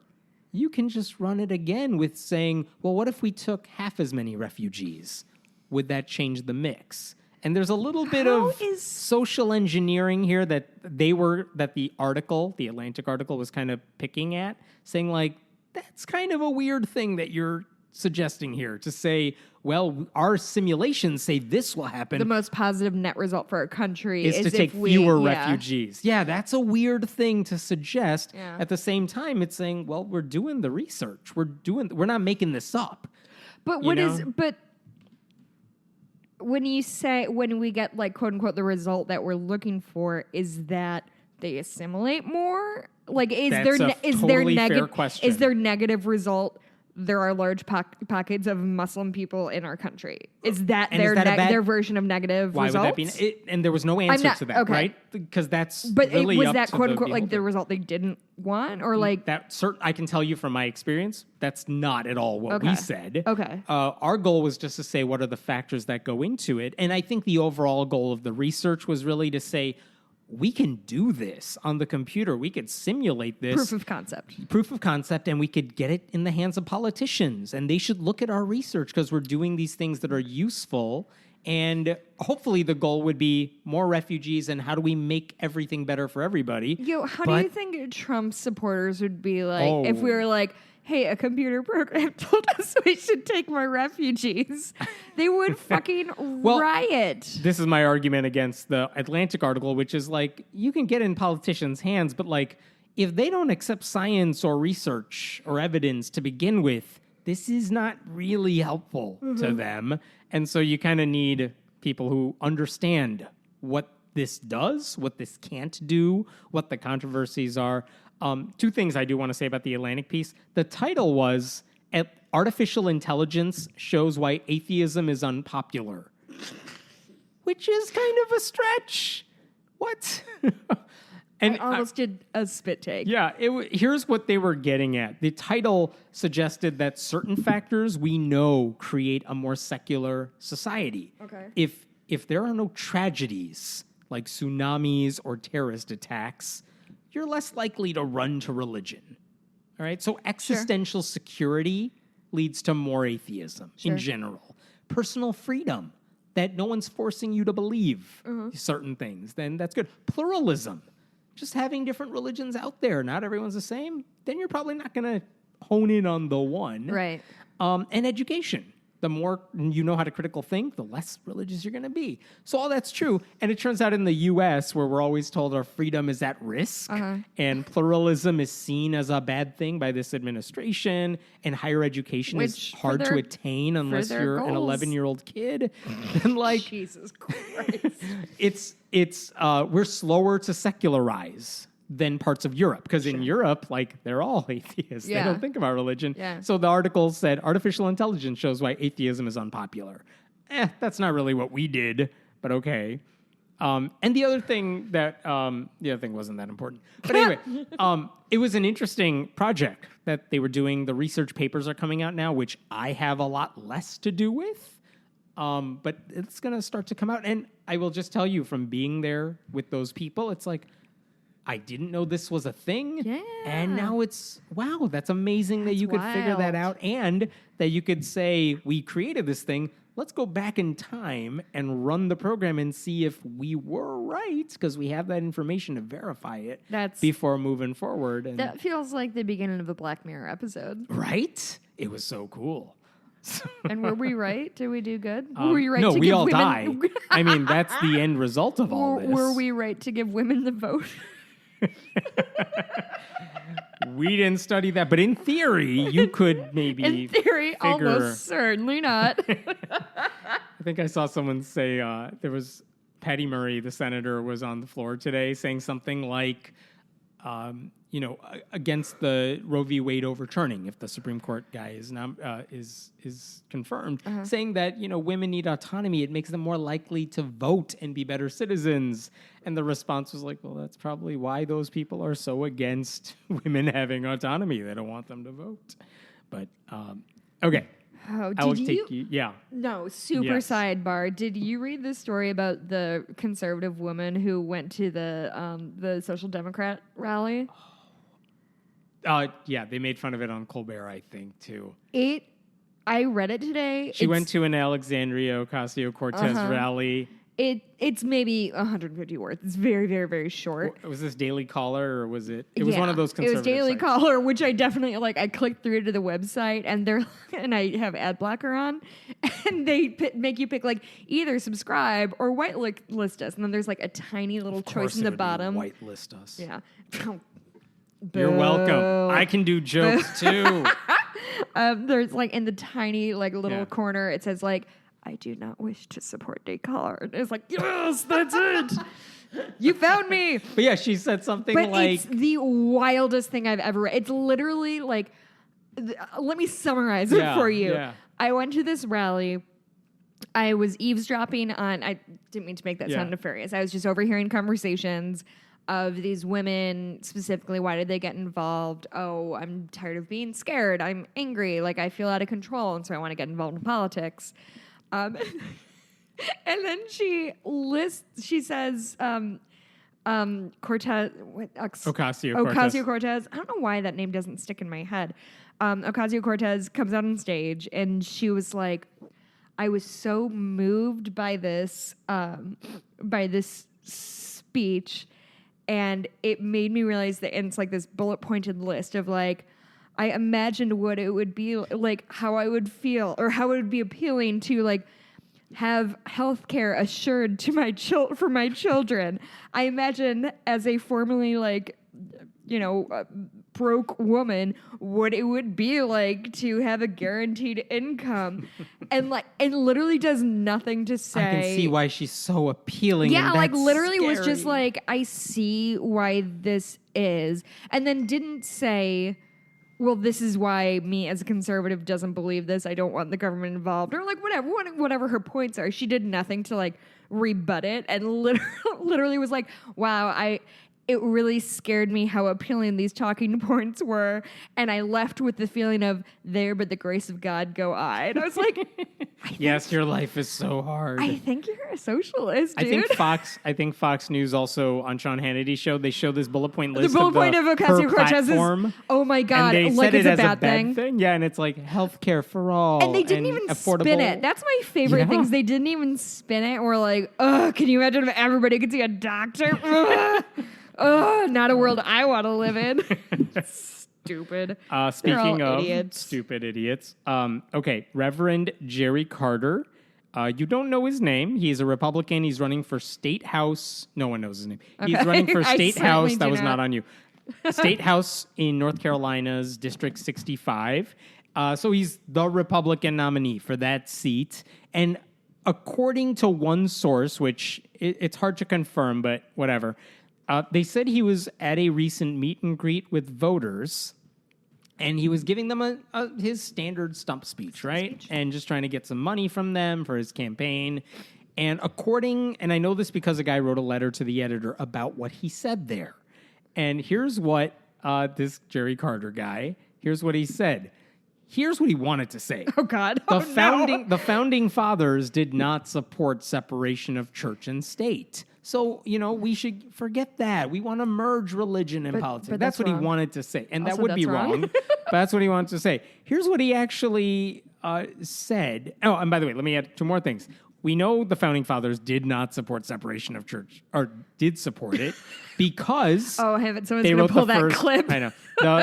F: you can just run it again with saying, well, what if we took half as many refugees? Would that change the mix? And there's a little bit
G: How
F: of
G: is-
F: social engineering here that the Atlantic article was kind of picking at, saying like, that's kind of a weird thing that you're suggesting here to say, well, our simulations say this will happen.
G: The most positive net result for our country
F: is to
G: if
F: take
G: we,
F: fewer
G: yeah.
F: refugees. Yeah, that's a weird thing to suggest.
G: Yeah.
F: At the same time, it's saying, well, we're doing the research. We're not making this up.
G: But when we get like quote unquote the result that we're looking for, is that they assimilate more? Like is
F: That's
G: there
F: a totally fair question.
G: is there negative result? There are large pockets of Muslim people in our country. Is that
F: And is
G: their
F: that a bad-
G: their version of negative
F: Why
G: results?
F: would that be? And there was no answer
G: not-
F: to that,
G: okay.
F: right? Because that's
G: But
F: really
G: was
F: up
G: that
F: to
G: quote
F: the
G: unquote like the
F: beholder.
G: result they didn't want, or like
F: I can tell you from my experience, that's not at all what we
G: Okay.
F: said.
G: Okay.
F: Our goal was just to say what are the factors that go into it. And I think the overall goal of the research was really to say, we can do this on the computer. We could simulate this.
G: Proof of concept.
F: Proof of concept, and we could get it in the hands of politicians, and they should look at our research because we're doing these things that are useful. And hopefully the goal would be more refugees and how do we make everything better for everybody.
G: How do you think Trump supporters would be like if we were like, hey, a computer program told us we should take more refugees? They would fucking riot.
F: This is my argument against the Atlantic article, which is like, you can get in politicians' hands, but like, if they don't accept science or research or evidence to begin with, this is not really helpful to them. And so you kind of need people who understand what this does, what this can't do, what the controversies are. Two things I do want to say about the Atlantic piece. The title was, Artificial Intelligence Shows Why Atheism is Unpopular, which is kind of a stretch. What?
G: And I almost did a spit take.
F: Yeah, here's what they were getting at. The title suggested that certain factors we know create a more secular society.
G: Okay.
F: If there are no tragedies like tsunamis or terrorist attacks, you're less likely to run to religion. All right? So existential security leads to more atheism in general. Personal freedom, that no one's forcing you to believe certain things, then that's good. Pluralism. Just having different religions out there, not everyone's the same, then you're probably not going to hone in on the one.
G: Right.
F: And education. The more you know how to critical think, the less religious you're going to be. So all that's true. And it turns out in the U.S., where we're always told our freedom is at risk, and pluralism is seen as a bad thing by this administration, and higher education is hard to attain unless you're an 11-year-old kid. And like,
G: Jesus Christ.
F: We're slower to secularize than parts of Europe. Because in Europe, like, they're all atheists.
G: Yeah.
F: They don't think about religion.
G: Yeah.
F: So the article said, artificial intelligence shows why atheism is unpopular. That's not really what we did, but okay. And the other thing that, the other thing wasn't that important. But anyway, it was an interesting project that they were doing. The research papers are coming out now, which I have a lot less to do with. But it's going to start to come out. And I will just tell you, from being there with those people, it's like, I didn't know this was a thing.
G: Yeah.
F: And now it's, wow, that's amazing that you could figure that out. And that you could say, we created this thing. Let's go back in time and run the program and see if we were right, because we have that information to verify it before moving forward. And
G: that feels like the beginning of a Black Mirror episode.
F: Right? It was so cool.
G: And were we right? Did we do good? Were we right
F: no,
G: to
F: we
G: give
F: all
G: women...
F: die. I mean, that's the end result of all this.
G: Were we right to give women the vote?
F: We didn't study that, but in theory, you could maybe.
G: In theory, almost certainly not.
F: I think I saw someone say there was Patty Murray, the senator, was on the floor today saying something like, against the Roe v. Wade overturning, if the Supreme Court guy is confirmed, saying that women need autonomy. It makes them more likely to vote and be better citizens. And the response was like, well, that's probably why those people are so against women having autonomy. They don't want them to vote. But okay.
G: Oh,
F: I will take you. Yeah.
G: No, super sidebar. Did you read the story about the conservative woman who went to the Social Democrat rally?
F: Yeah, they made fun of it on Colbert, I think, too.
G: I read it today.
F: She went to an Alexandria Ocasio-Cortez rally.
G: It's maybe 150 words. It's very, very, very short.
F: Was this Daily Caller, or was it? It was one of those conservative
G: It was Daily
F: sites.
G: Caller, which I definitely I clicked through to the website, and I have ad blocker on, and they make you pick either subscribe or whitelist us, and then there's a tiny little choice in the bottom.
F: Whitelist us.
G: Yeah.
F: You're welcome. I can do jokes too.
G: There's in the tiny little corner, it says I do not wish to support Descartes. It's yes, that's it. You found me.
F: But yeah, she said something
G: it's the wildest thing I've ever read. It's literally let me summarize it for you.
F: Yeah.
G: I went to this rally. I was eavesdropping on, I didn't mean to make that sound nefarious. I was just overhearing conversations of these women, specifically, why did they get involved? Oh, I'm tired of being scared. I'm angry. I feel out of control, and so I want to get involved in politics. And then she says, Cortez. Ocasio-Cortez. I don't know why that name doesn't stick in my head. Ocasio-Cortez comes out on stage, and she was like, I was so moved by this speech, and it made me realize that, and it's like this bullet pointed list of like, I imagined what it would be like, how I would feel, or how it would be appealing to like have healthcare assured to for my children. I imagine as a formerly like, broke woman, what it would be like to have a guaranteed income, and literally does nothing to say.
F: I can see why she's so appealing.
G: Yeah,
F: and
G: like
F: that's
G: literally
F: scary.
G: was just like, I see why this is, and then didn't say, well, this is why me as a conservative doesn't believe this. I don't want the government involved, or like whatever her points are. She did nothing to like rebut it, and literally was like, wow, it really scared me how appealing these talking points were, and I left with the feeling of there, but the grace of God go I. And I was like,
F: yes, your life is so hard.
G: I think you're a socialist, dude.
F: I think Fox News also on Sean Hannity's show, they show this bullet point list
G: the bullet point of Ocasio-Cortez is,
F: oh
G: my God,
F: and they
G: like
F: said
G: it's
F: it
G: a
F: as
G: bad thing.
F: Yeah, and it's like healthcare for all.
G: And they didn't even
F: affordable.
G: spin it. That's my favorite things. They didn't even spin it. Or like, can you imagine if everybody could see a doctor? Not a world I want to live in. Stupid.
F: Speaking of
G: idiots.
F: Stupid idiots. Okay, Reverend Jerry Carter. You don't know his name. He's a Republican. He's running for State House. No one knows his name.
G: Okay.
F: He's running for
G: I
F: State
G: certainly
F: House.
G: do
F: That was
G: not.
F: not on you. State House in North Carolina's District 65. So he's the Republican nominee for that seat. And according to one source, which it's hard to confirm, but whatever, they said he was at a recent meet and greet with voters, and he was giving them his standard stump speech, right? And just trying to get some money from them for his campaign. And and I know this because a guy wrote a letter to the editor about what he said there. And here's what this Jerry Carter guy, here's what he said. Here's what he wanted to say.
G: Oh, God.
F: The founding fathers did not support separation of church and state. So, we should forget that. We want to merge religion and politics.
G: but
F: That's
G: that's
F: what
G: wrong.
F: he wanted to say. And
G: Also,
F: that would be
G: that's wrong.
F: wrong. But that's what he wanted to say. Here's what he actually said. Oh, and by the way, let me add two more things. We know the founding fathers did not support separation of church, or did support it, because
G: Oh, someone's
F: they
G: going
F: wrote
G: to pull
F: the
G: that
F: first,
G: clip.
F: I know.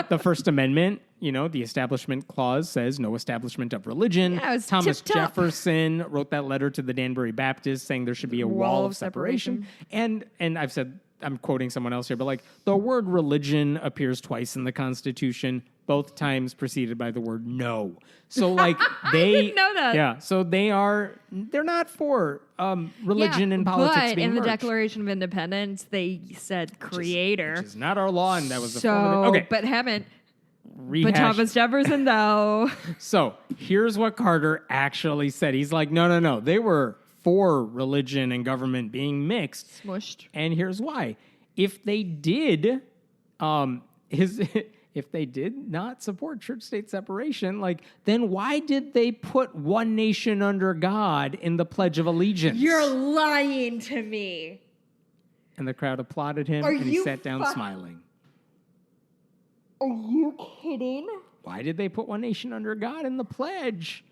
F: The First Amendment, the Establishment Clause says no establishment of religion.
G: Yeah, it was
F: Thomas
G: tip-top.
F: Jefferson wrote that letter to the Danbury Baptists saying there should be a wall of separation. And I've said, I'm quoting someone else here, but like the word religion appears twice in the Constitution, both times preceded by the word no. So like they
G: didn't know that.
F: Yeah. So they're not for religion and politics
G: but
F: being
G: in the
F: merged.
G: Declaration of Independence, they said creator.
F: Which is not our law, and that was the
G: So,
F: okay.
G: but haven't.
F: Rehash.
G: But Thomas Jefferson, though.
F: So here's what Carter actually said. He's like, no. They were for religion and government being mixed.
G: Smushed.
F: And here's why. If they did, if they did not support church-state separation, then why did they put one nation under God in the Pledge of Allegiance?
G: You're lying to me.
F: And the crowd applauded him,
G: Are
F: and he
G: you
F: sat down smiling.
G: Are you kidding?
F: Why did they put one nation under God in the pledge?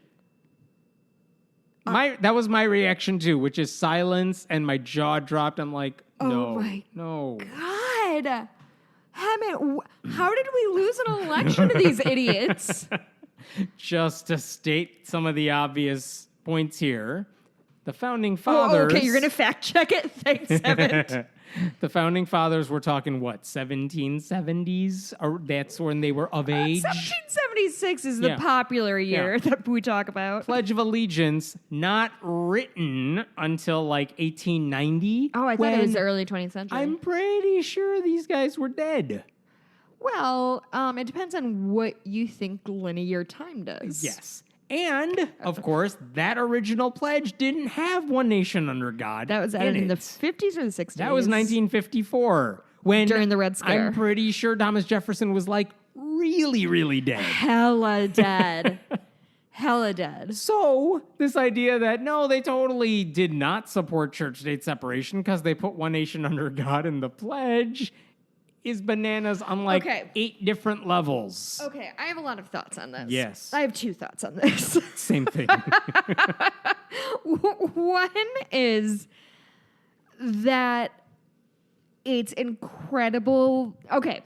F: That was my reaction too, which is silence, and my jaw dropped. I'm like, no, no.
G: God. Hammett, how did we lose an election to these idiots?
F: Just to state some of the obvious points here, the founding fathers...
G: okay, you're going to fact check it? Thanks, Emmett.
F: The founding fathers were talking, 1770s? That's when they were of age.
G: 1776 is the popular year that we talk about.
F: Pledge of Allegiance, not written until 1890.
G: Oh, I thought it was the early 20th century.
F: I'm pretty sure these guys were dead.
G: Well, it depends on what you think linear time does.
F: Yes. And, of course, that original pledge didn't have one nation under God.
G: That was added in the 50s or the 60s?
F: That was 1954.
G: During the Red Scare.
F: I'm pretty sure Thomas Jefferson was really, really dead.
G: Hella dead. hella dead.
F: So this idea that no, they totally did not support church-state separation because they put one nation under God in the pledge is bananas on like 8 different levels.
G: Okay, I have a lot of thoughts on this.
F: Yes.
G: I have 2 thoughts on this.
F: Same thing.
G: One is that it's incredible. Okay,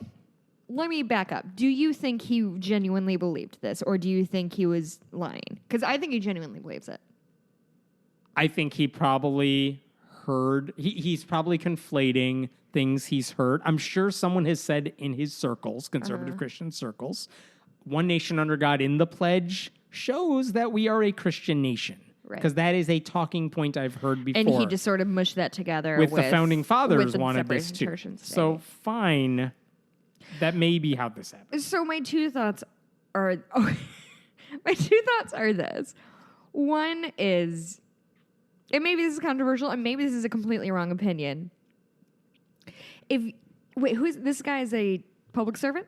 G: let me back up. Do you think he genuinely believed this, or do you think he was lying? Because I think he genuinely believes it.
F: I think he probably heard, he's probably conflating things he's heard. I'm sure someone has said in his circles, conservative Christian circles, one nation under God in the pledge shows that we are a Christian nation.
G: Right.
F: Because that is a talking point I've heard before.
G: And he just sort of mushed that together
F: with the founding fathers
G: the
F: wanted this
G: separation
F: too.
G: of church and state.
F: So fine, that may be how this happened.
G: So my 2 thoughts are my 2 thoughts are this. One is, and maybe this is controversial, and maybe this is a completely wrong opinion. Who's this guy? Is a public servant?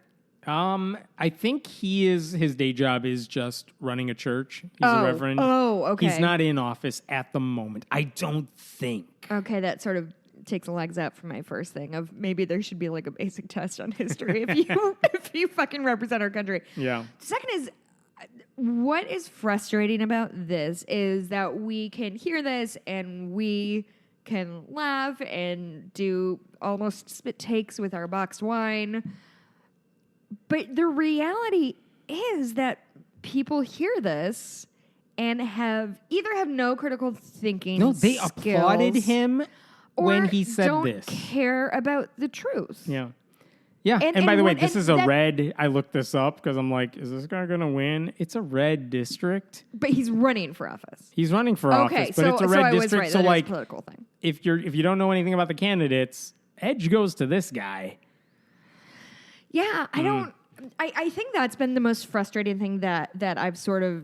F: I think his day job is just running a church. He's a reverend.
G: Oh, okay.
F: He's not in office at the moment. I don't think.
G: Okay, that sort of takes the legs up from my first thing of maybe there should be like a basic test on history if you fucking represent our country.
F: Yeah.
G: Second is, what is frustrating about this is that we can hear this and we can laugh and do almost spit takes with our boxed wine. But the reality is that people hear this and have no critical thinking.
F: No, they
G: skills,
F: applauded him when he said
G: don't
F: this.
G: care about the truth.
F: Yeah. Yeah.
G: And-
F: And by
G: and
F: the way,
G: what-
F: this
G: and
F: is a
G: that-
F: red. I looked this up because I'm like, is this guy going to win? It's a red district.
G: But he's running for office.
F: He's running for
G: Okay,
F: office, but
G: so,
F: it's a
G: so
F: red
G: I was
F: district.
G: right.
F: So
G: That is a
F: like,
G: political thing.
F: if you don't know anything about the candidates, edge goes to this guy.
G: Yeah, I don't. I think that's been the most frustrating thing that I've sort of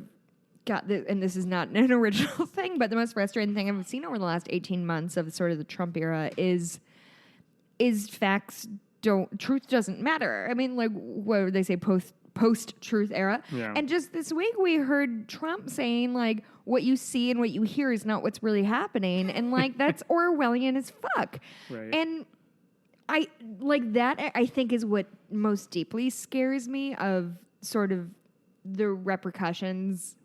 G: got. And this is not an original thing, but the most frustrating thing I've seen over the last 18 months of sort of the Trump era is facts truth doesn't matter. I mean, like what would they say post truth era?
F: Yeah.
G: And just this week we heard Trump saying like what you see and what you hear is not what's really happening, and like that's Orwellian as fuck.
F: Right.
G: And I like that. I think is what most deeply scares me of sort of the repercussions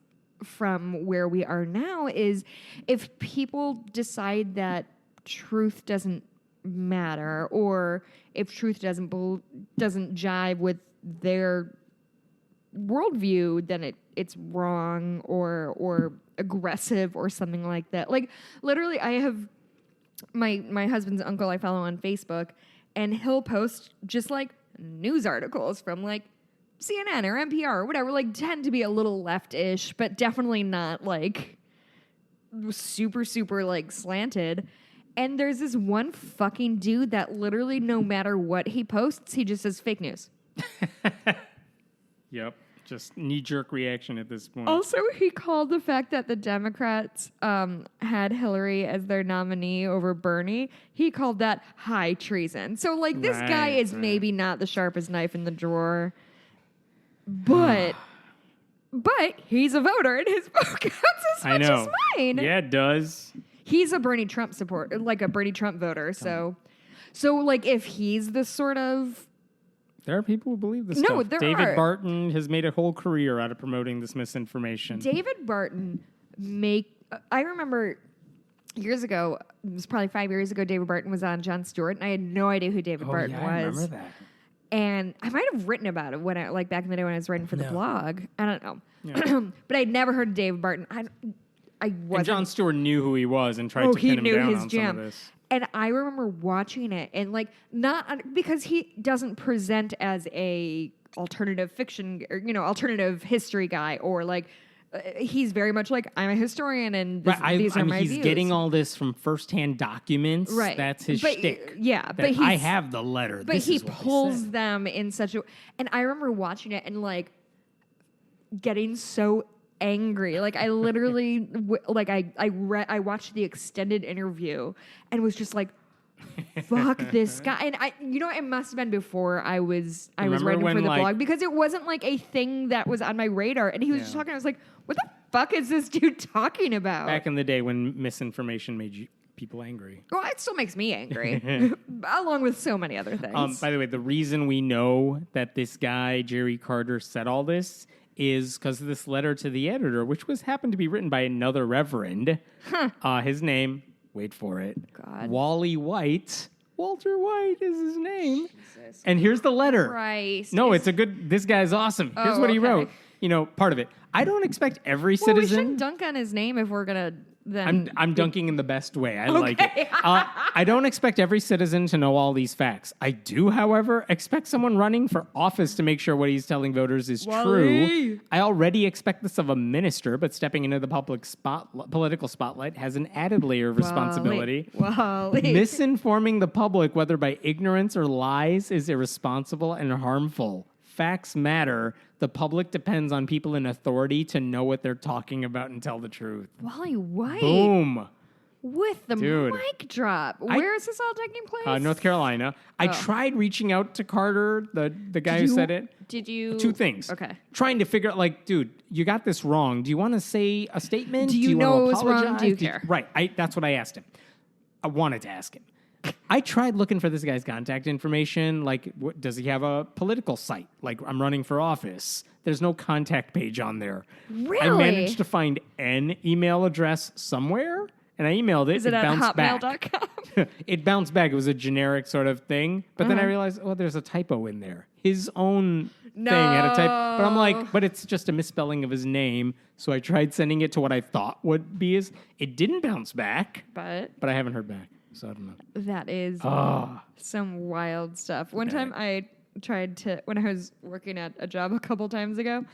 G: from where we are now is if people decide that truth doesn't matter, or if truth doesn't jive with their worldview, then it's wrong or aggressive or something like that. Like literally, I have my husband's uncle I follow on Facebook, and he'll post just like news articles from like CNN or NPR or whatever, like tend to be a little left-ish, but definitely not like super, super like slanted. And there's this one fucking dude that literally no matter what he posts, he just says fake news.
F: Yep. Just knee-jerk reaction at this point.
G: Also, he called the fact that the Democrats had Hillary as their nominee over Bernie, he called that high treason. So, like, this guy is maybe not the sharpest knife in the drawer, but he's a voter, and his vote counts as much as mine.
F: Yeah, it does.
G: He's a Bernie Trump supporter, like a Bernie Trump voter. So like, if he's the sort of
F: There are people who believe this
G: No,
F: stuff.
G: there
F: David
G: are.
F: Barton has made a whole career out of promoting this misinformation.
G: David Barton I remember years ago, it was probably 5 years ago, David Barton was on Jon Stewart, and I had no idea who David Barton was.
F: I remember that.
G: And I might have written about it when I, like back in the day when I was writing for the blog. I don't know.
F: Yeah.
G: But I'd never heard of David Barton. I wasn't.
F: And Jon Stewart knew who he was and tried to pin him down on some of this.
G: And I remember watching it and like because he doesn't present as a alternative fiction or alternative history guy or like he's very much like I'm a historian and these are my
F: he's
G: views.
F: getting all this from firsthand documents.
G: Right.
F: That's his shtick.
G: Yeah, but
F: I have the letter.
G: But
F: this
G: he
F: is what
G: pulls
F: said.
G: them in such a. And I remember watching it and like getting so angry. Like I literally I watched the extended interview and was just like, fuck this guy. And it must have been before I was
F: Remember
G: writing
F: when,
G: for the
F: like-
G: blog, because it wasn't like a thing that was on my radar. And he was just talking. I was like, what the fuck is this dude talking about?
F: Back in the day when misinformation made people angry.
G: Well, it still makes me angry, along with so many other things.
F: By the way, the reason we know that this guy, Jerry Carter, said all this is because of this letter to the editor, which happened to be written by another reverend. His name, wait for it,
G: God.
F: Wally White. Walter White is his name. Jesus. And here's the letter.
G: Christ.
F: No, this guy's awesome. Here's what he wrote. Part of it. I don't expect every
G: Well, we
F: citizen.
G: shouldn't dunk on his name if we're gonna. Then
F: I'm dunking in the best way. I like it. I don't expect every citizen to know all these facts. I do, however, expect someone running for office to make sure what he's telling voters is true. I already expect this of a minister, but stepping into the political spotlight has an added layer of responsibility.
G: Wally.
F: Misinforming the public, whether by ignorance or lies, is irresponsible and harmful. Facts matter. The public depends on people in authority to know what they're talking about and tell the truth.
G: Wally White.
F: Boom.
G: With the
F: Dude.
G: mic drop. Where is this all taking place?
F: North Carolina. I tried reaching out to Carter, the guy who said it.
G: Did you?
F: Two things.
G: Okay.
F: Trying to figure out, dude, you got this wrong. Do you want to say a statement?
G: Do you
F: wanna
G: know it was wrong?
F: apologize?
G: Do you care?
F: Right. That's what I asked him. I wanted to ask him. I tried looking for this guy's contact information. Does he have a political site? I'm running for office. There's no contact page on there.
G: Really?
F: I managed to find an email address somewhere, and I emailed it.
G: Is it at
F: bounced back.
G: hotmail.com?
F: It bounced back. It was a generic sort of thing. But then I realized, there's a typo in there. His own thing had a typo. But I'm like, but it's just a misspelling of his name. So I tried sending it to what I thought would be his. It didn't bounce back,
G: But
F: I haven't heard back. So I don't know.
G: that is some wild stuff. One time I tried to, when I was working at a job a couple times ago,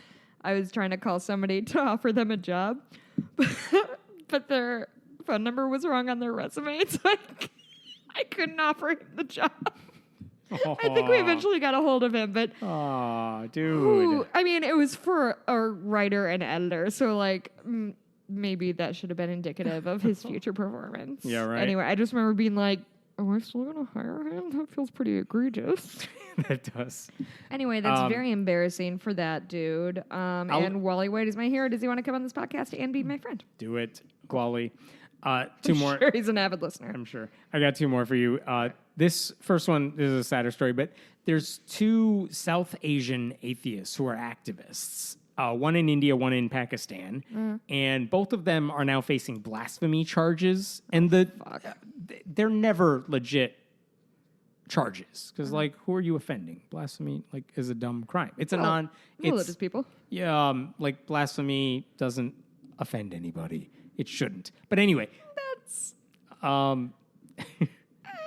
G: I was trying to call somebody to offer them a job, but their phone number was wrong on their resume, so I couldn't offer him the job. I think we eventually got a hold of him, but
F: Dude.
G: I mean, it was for a writer and editor, so maybe that should have been indicative of his future performance.
F: Yeah, right.
G: Anyway, I just remember being like, am I still going to hire him? That feels pretty egregious.
F: That does.
G: Anyway, that's very embarrassing for that dude. And Wally White is my hero. Does he want to come on this podcast and be my friend?
F: Do it, Gwali. Two more.
G: Sure, he's an avid listener.
F: I'm sure. I got two more for you. This first one is a sadder story, but there's two South Asian atheists who are activists. One in India, one in Pakistan. And both of them are now facing blasphemy charges. And they're never legit charges. Because, who are you offending? Blasphemy, is a dumb crime. It's
G: religious people.
F: Yeah, blasphemy doesn't offend anybody. It shouldn't. But anyway.
G: That's...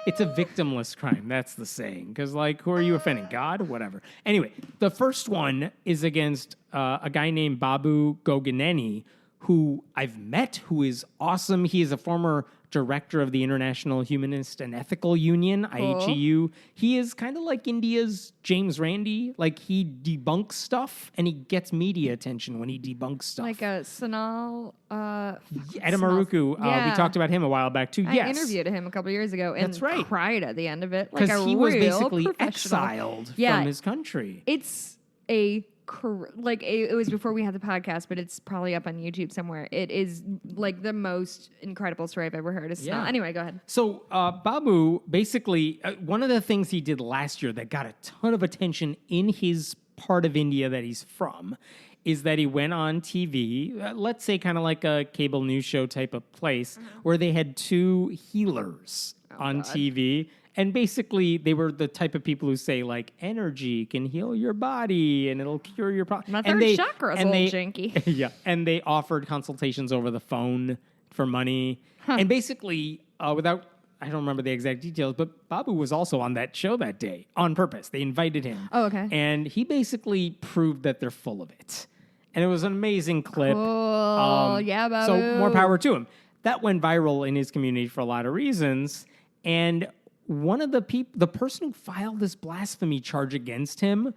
F: It's a victimless crime. That's the saying. Because, who are you offending? God? Whatever. Anyway, the first one is against a guy named Babu Gogineni, who I've met, who is awesome. He is a former director of the International Humanist and Ethical Union, IHEU. He is kind of like India's James Randi. He debunks stuff, and he gets media attention when he debunks stuff.
G: Like a Sanal...
F: Edamaruku, we talked about him a while back, too.
G: I interviewed him a couple years ago and
F: That's right.
G: cried at the end of it.
F: Because he was basically
G: professional.
F: exiled from his country.
G: It's a... it was before we had the podcast, but it's probably up on YouTube somewhere. It is the most incredible story I've ever heard. Anyway, go ahead.
F: So Babu, basically, one of the things he did last year that got a ton of attention in his part of India that he's from is that he went on TV, let's say kind of like a cable news show type of place, where they had two healers on TV. And basically, they were the type of people who say, energy can heal your body and it'll cure your problem.
G: My third chakra's all janky.
F: Yeah, and they offered consultations over the phone for money. And basically, I don't remember the exact details, but Babu was also on that show that day on purpose. They invited him.
G: Oh, okay.
F: And he basically proved that they're full of it. And it was an amazing clip.
G: Oh, yeah, Babu.
F: So more power to him. That went viral in his community for a lot of reasons. And one of the person who filed this blasphemy charge against him,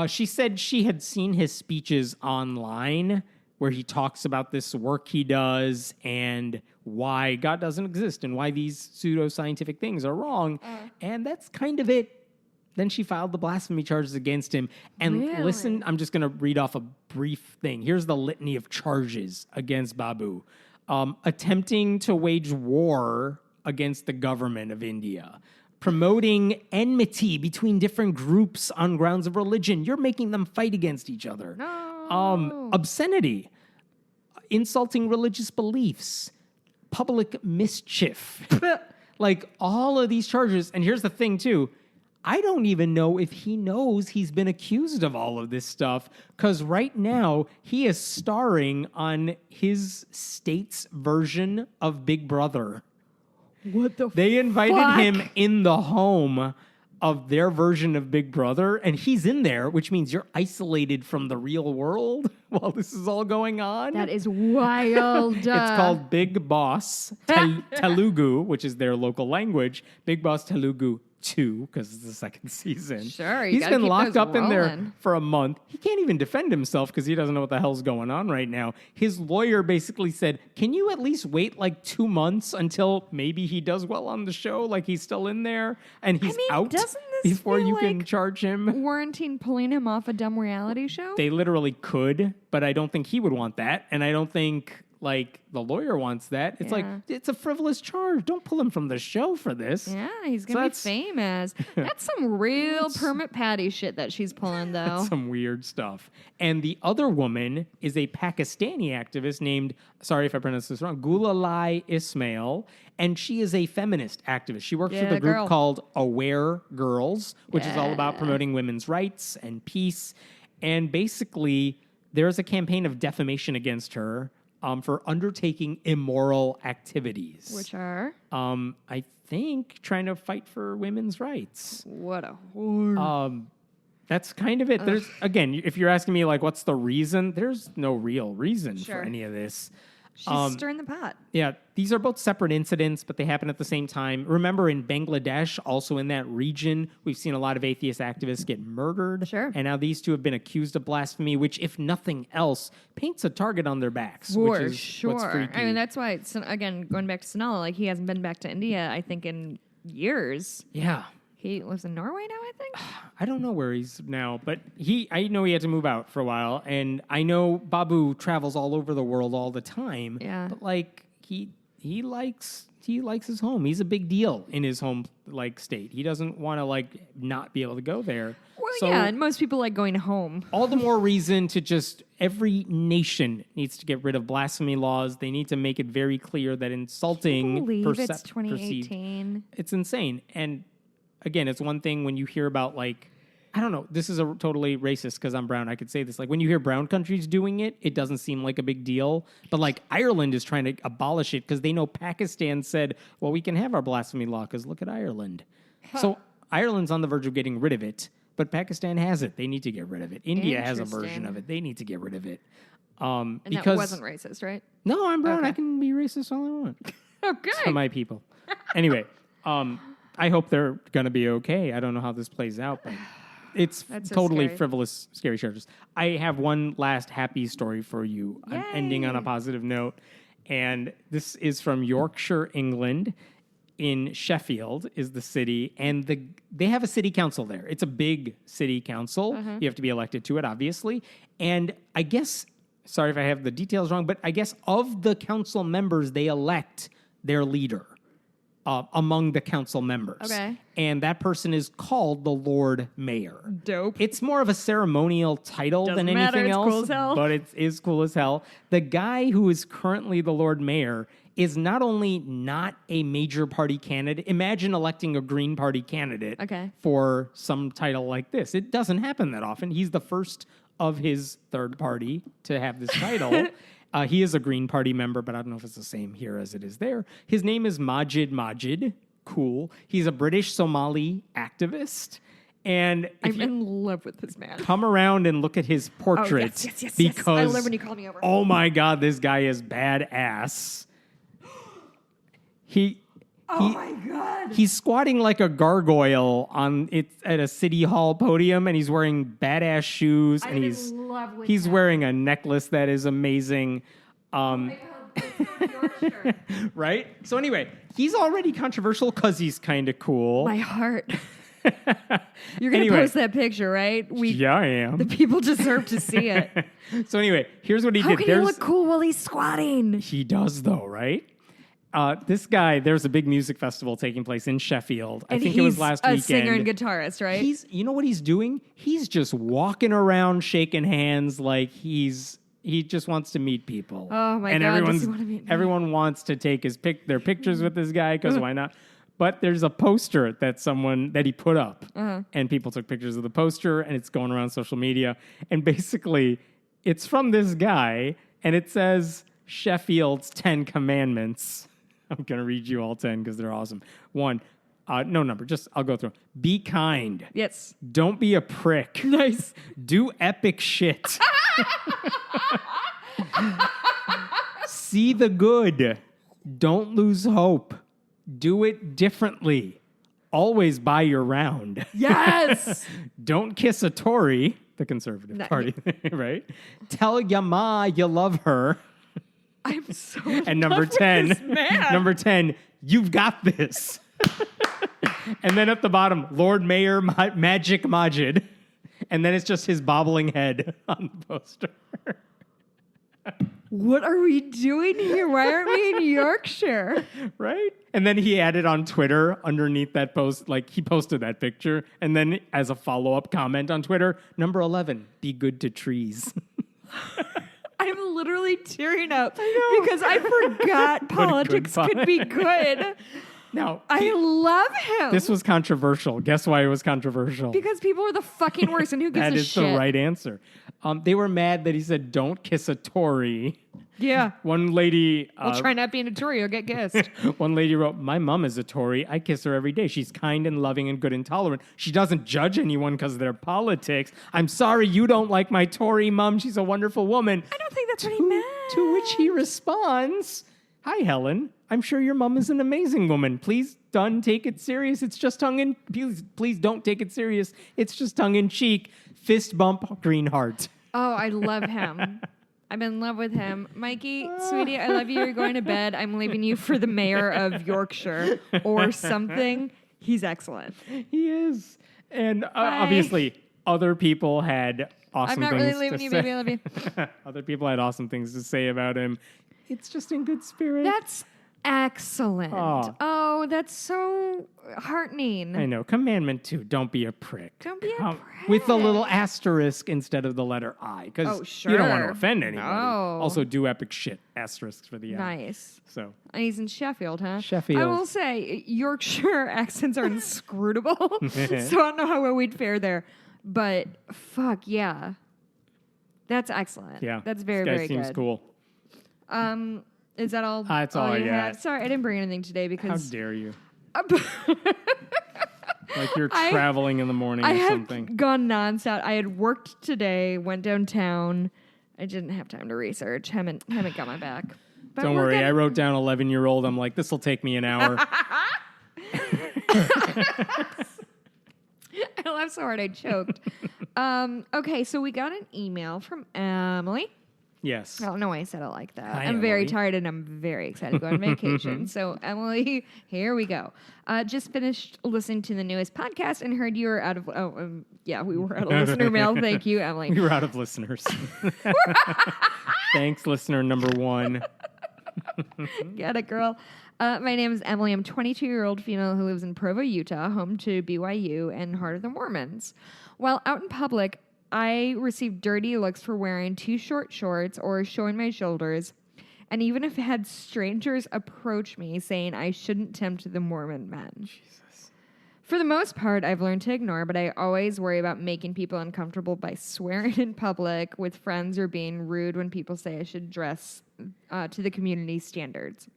F: she said she had seen his speeches online where he talks about this work he does and why God doesn't exist and why these pseudoscientific things are wrong. And that's kind of it. Then she filed the blasphemy charges against him. And
G: Really?
F: listen, I'm just going to read off a brief thing. Here's the litany of charges against Babu. Attempting to wage war against the government of India. Promoting enmity between different groups on grounds of religion. You're making them fight against each other.
G: No.
F: Obscenity. Insulting religious beliefs. Public mischief. Like all of these charges. And here's the thing, too. I don't even know if he knows he's been accused of all of this stuff, because right now he is starring on his state's version of Big Brother.
G: What the
F: They invited
G: fuck?
F: him in the home of their version of Big Brother, and he's in there, which means you're isolated from the real world while this is all going on.
G: That is wild.
F: It's called Big Boss Telugu, which is their local language. Big Boss Telugu 2, because it's the second season.
G: Sure, you
F: he's
G: gotta
F: been
G: keep
F: locked
G: those
F: up in there
G: rolling.
F: for a month. He can't even defend himself because he doesn't know what the hell's going on right now. His lawyer basically said, "Can you at least wait like 2 months until maybe he does well on the show? Like he's still in there and he's out
G: doesn't this
F: before
G: feel
F: you can
G: like
F: charge him."
G: warranting pulling him off a dumb reality show?
F: They literally could, but I don't think he would want that, and I don't think like the lawyer wants that. It's like,
G: Yeah.
F: it's a frivolous charge. Don't pull him from the show for this.
G: Yeah, he's
F: So
G: gonna be
F: that's-
G: famous. That's some real permit patty shit that she's pulling, though.
F: Some weird stuff. And the other woman is a Pakistani activist named, sorry if I pronounced this wrong, Gulalai Ismail, and she is a feminist activist. She works
G: Yeah,
F: with a group
G: girl.
F: called Aware Girls, which is all about
G: Yeah.
F: promoting women's rights and peace. And basically, there's a campaign of defamation against her for undertaking immoral activities.
G: Which are
F: I think trying to fight for women's rights.
G: what a whore.
F: That's kind of it. There's again, if you're asking me like what's the reason, there's no real reason
G: Sure.
F: for any of this.
G: She's stirring the pot.
F: Yeah, these are both separate incidents, but they happen at the same time. Remember, in Bangladesh, also in that region, we've seen a lot of atheist activists get murdered.
G: Sure.
F: And now these two have been accused of blasphemy, which, if nothing else, paints a target on their backs.
G: For
F: which is
G: sure.
F: What's freaky.
G: I mean, that's why, again, going back to Sonala, like he hasn't been back to India, I think, in years.
F: Yeah.
G: He lives in Norway now, I think.
F: I don't know where he's now, but I know he had to move out for a while, and I know Babu travels all over the world all the time.
G: Yeah.
F: But like he likes his home. He's a big deal in his home like state. He doesn't want to like not be able to go there.
G: Well,
F: So
G: yeah, and most people like going home.
F: all the more reason to just every nation needs to get rid of blasphemy laws. They need to make it very clear that insulting
G: Believe it's
F: perceived-
G: 2018.
F: it's insane. And again, it's one thing when you hear about like, I don't know, this is a totally racist because I'm brown. I could say this. Like when you hear brown countries doing it, it doesn't seem like a big deal. But like Ireland is trying to abolish it because they know Pakistan said, well, we can have our blasphemy law because look at Ireland. So Ireland's on the verge of getting rid of it, but Pakistan has it. They need to get rid of it. India has a version
G: Interesting.
F: of it. They need to get rid of it.
G: And
F: because
G: that wasn't racist, right?
F: No, I'm brown.
G: Okay.
F: I can be racist all I want.
G: Okay.
F: To my people. Anyway, I hope they're going to be okay. I don't know how this plays out, but it's
G: That's so
F: totally
G: scary.
F: frivolous, scary charges. I have one last happy story for you. I'm ending on a
G: Yay.
F: positive note. And this is from Yorkshire, England. In Sheffield is the city, and they have a city council there. It's a big city council. You have to be elected to it, obviously. And I guess, sorry if I have the details wrong, but I guess of the council members, they elect their leader among the council members.
G: Okay.
F: And that person is called the Lord Mayor.
G: Dope.
F: It's more of a ceremonial title
G: Doesn't
F: than
G: matter,
F: anything
G: it's
F: else,
G: cool as hell.
F: but it is cool as hell. The guy who is currently the Lord Mayor is not only not a major party candidate. Imagine electing a Green Party candidate
G: Okay.
F: for some title like this. It doesn't happen that often. He's the first of his third party to have this title. He is a Green Party member, but I don't know if it's the same here as it is there. His name is Majid. Cool. He's a British Somali activist. And if
G: I'm
F: you
G: in love with this man.
F: come around and look at his portrait,
G: yes.
F: because
G: I love when you call me over.
F: oh my God, this guy is badass.
G: Oh my God.
F: He's squatting like a gargoyle at a city hall podium, and he's wearing badass shoes, and
G: I'm
F: he's
G: in love with
F: he's
G: him.
F: wearing a necklace that is amazing.
G: Oh my God,
F: Right? So anyway, he's already controversial because he's kind of cool.
G: My heart. You're going to
F: Anyway.
G: post that picture, right?
F: Yeah, I am.
G: The people deserve to see it.
F: So anyway, here's what he
G: How
F: did.
G: can he look cool while he's squatting?
F: He does, though, right? This guy, there's a big music festival taking place in Sheffield. I think it was last weekend.
G: He's a singer and guitarist, right?
F: You know what he's doing? He's just walking around, shaking hands like he just wants to meet people.
G: Oh my
F: and
G: God, does he want to meet me?
F: everyone wants to take their pictures with this guy because why not? But there's a poster that he put up, and people took pictures of the poster, and it's going around social media. And basically, it's from this guy, and it says Sheffield's 10 Commandments. I'm gonna read you all 10 because they're awesome. 1, no number, I'll go through. Be kind.
G: Yes.
F: Don't be a prick.
G: Nice.
F: Do epic shit. See the good. Don't lose hope. Do it differently. Always buy your round.
G: Yes.
F: Don't kiss a Tory, the Conservative Party, right? Tell your ma you love her.
G: I'm so
F: And number 10, number 10, you've got this. And then at the bottom, Lord Mayor Magic Majid. And then it's just his bobbling head on the poster.
G: What are we doing here? Why aren't we in Yorkshire?
F: Right? And then he added on Twitter underneath that post, like he posted that picture. And then as a follow-up comment on Twitter, number 11, be good to trees.
G: I'm literally tearing up because I forgot politics could be good.
F: Now,
G: I love him.
F: this was controversial. Guess why it was controversial?
G: Because people are the fucking worst, and who gives
F: That
G: a
F: is
G: shit?
F: the right answer. They were mad that he said, don't kiss a Tory.
G: Yeah.
F: One lady...
G: Well, try not being a Tory, you'll get kissed.
F: One lady wrote, my mom is a Tory. I kiss her every day. She's kind and loving and good and tolerant. She doesn't judge anyone because of their politics. I'm sorry you don't like my Tory mom. She's a wonderful woman.
G: I don't think that's what he meant.
F: To which he responds, hi, Helen. I'm sure your mom is an amazing woman. Please don't take it serious. It's just please don't take it serious. It's just tongue in cheek. Fist bump, green heart.
G: Oh, I love him. I'm in love with him. Mikey, sweetie, I love you. You're going to bed. I'm leaving you for the mayor of Yorkshire or something. He's excellent.
F: He is. And obviously, other people had awesome
G: I'm not
F: things
G: really leaving
F: to
G: you,
F: say.
G: baby. I love you.
F: Other people had awesome things to say about him. It's just in good spirit.
G: That's excellent.
F: Aw.
G: Oh, that's so heartening.
F: I know. Commandment 2, don't be a prick.
G: Don't be a
F: With a little
G: prick.
F: asterisk instead of the letter I. Because
G: Oh,
F: you don't want to
G: sure.
F: offend anybody.
G: No.
F: Also, do epic shit. Asterisks for the I.
G: Nice.
F: So,
G: And he's in Sheffield, huh?
F: Sheffield.
G: I will say, Yorkshire accents are inscrutable, so I don't know how well we'd fare there. But fuck, yeah. That's excellent.
F: yeah.
G: That's very,
F: this guy
G: very
F: seems
G: good.
F: cool.
G: Is that all?
F: That's all I
G: you
F: got.
G: had? Sorry, I didn't bring anything today
F: How
G: because
F: dare you? Like you're
G: I-
F: traveling in the morning
G: I
F: or
G: have
F: something.
G: gone nonstop. I had worked today, went downtown. I didn't have time to research. Haven't got my back. But
F: Don't
G: we're
F: worry. I
G: getting-
F: wrote down 11-year-old. I'm like, this will take me an hour.
G: I laughed so hard I choked. Okay, so we got an email from Emily.
F: Yes.
G: I don't know why I said it like that.
F: Hi,
G: I'm very
F: Emily.
G: tired and I'm very excited to go on vacation. So, Emily, here we go. Just finished listening to the newest podcast and heard you were out of... yeah, we were out of listener mail. Thank you, Emily.
F: We were out of listeners. Thanks, listener number 1.
G: Get it, girl. My name is Emily. I'm a 22-year-old female who lives in Provo, Utah, home to BYU and Heart of the Mormons. While out in public, I receive dirty looks for wearing too short shorts or showing my shoulders, and even have had strangers approach me saying I shouldn't tempt the Mormon men. Jesus. For the most part, I've learned to ignore, but I always worry about making people uncomfortable by swearing in public with friends or being rude when people say I should dress to the community standards.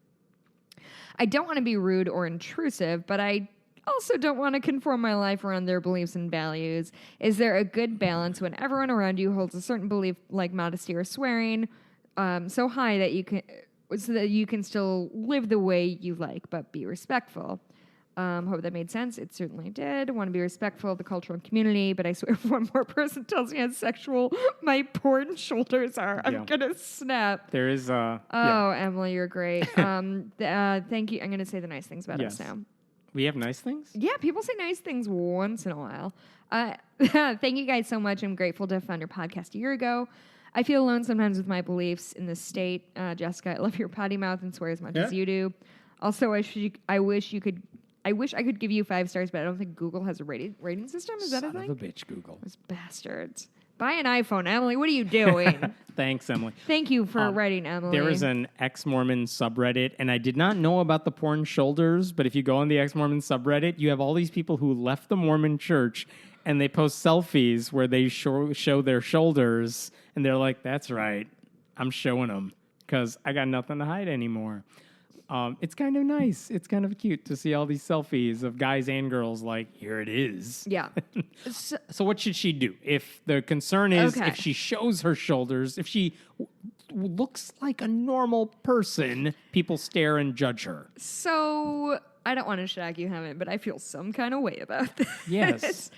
G: I don't want to be rude or intrusive, but I also don't want to conform my life around their beliefs and values. Is there a good balance when everyone around you holds a certain belief like modesty or swearing so high that you can still live the way you like but be respectful? Hope that made sense. It certainly did. Want to be respectful of the culture and community, but I swear if one more person tells me how sexual my porn shoulders are, I'm going to snap.
F: There is
G: Emily, you're great. Thank you. I'm going to say the nice things about us now.
F: We have nice things?
G: Yeah, people say nice things once in a while. Thank you guys so much. I'm grateful to have found your podcast a year ago. I feel alone sometimes with my beliefs in this state. Jessica, I love your potty mouth and swear as much as you do. Also, I wish I could give you 5 stars, but I don't think Google has a rating system. Is that a thing?
F: Son of a bitch, Google.
G: Those bastards. Buy an iPhone, Emily. What are you doing?
F: Thanks, Emily.
G: Thank you for writing, Emily.
F: There is an ex-Mormon subreddit, and I did not know about the porn shoulders, but if you go on the ex-Mormon subreddit, you have all these people who left the Mormon church, and they post selfies where they show their shoulders, and they're like, that's right, I'm showing them, because I got nothing to hide anymore. It's kind of nice. It's kind of cute to see all these selfies of guys and girls like, here it is.
G: Yeah.
F: So what should she do? If the concern is if she shows her shoulders, if she looks like a normal person, people stare and judge her.
G: So I don't want to shag you, Hammond, but I feel some kind of way about this.
F: Yes.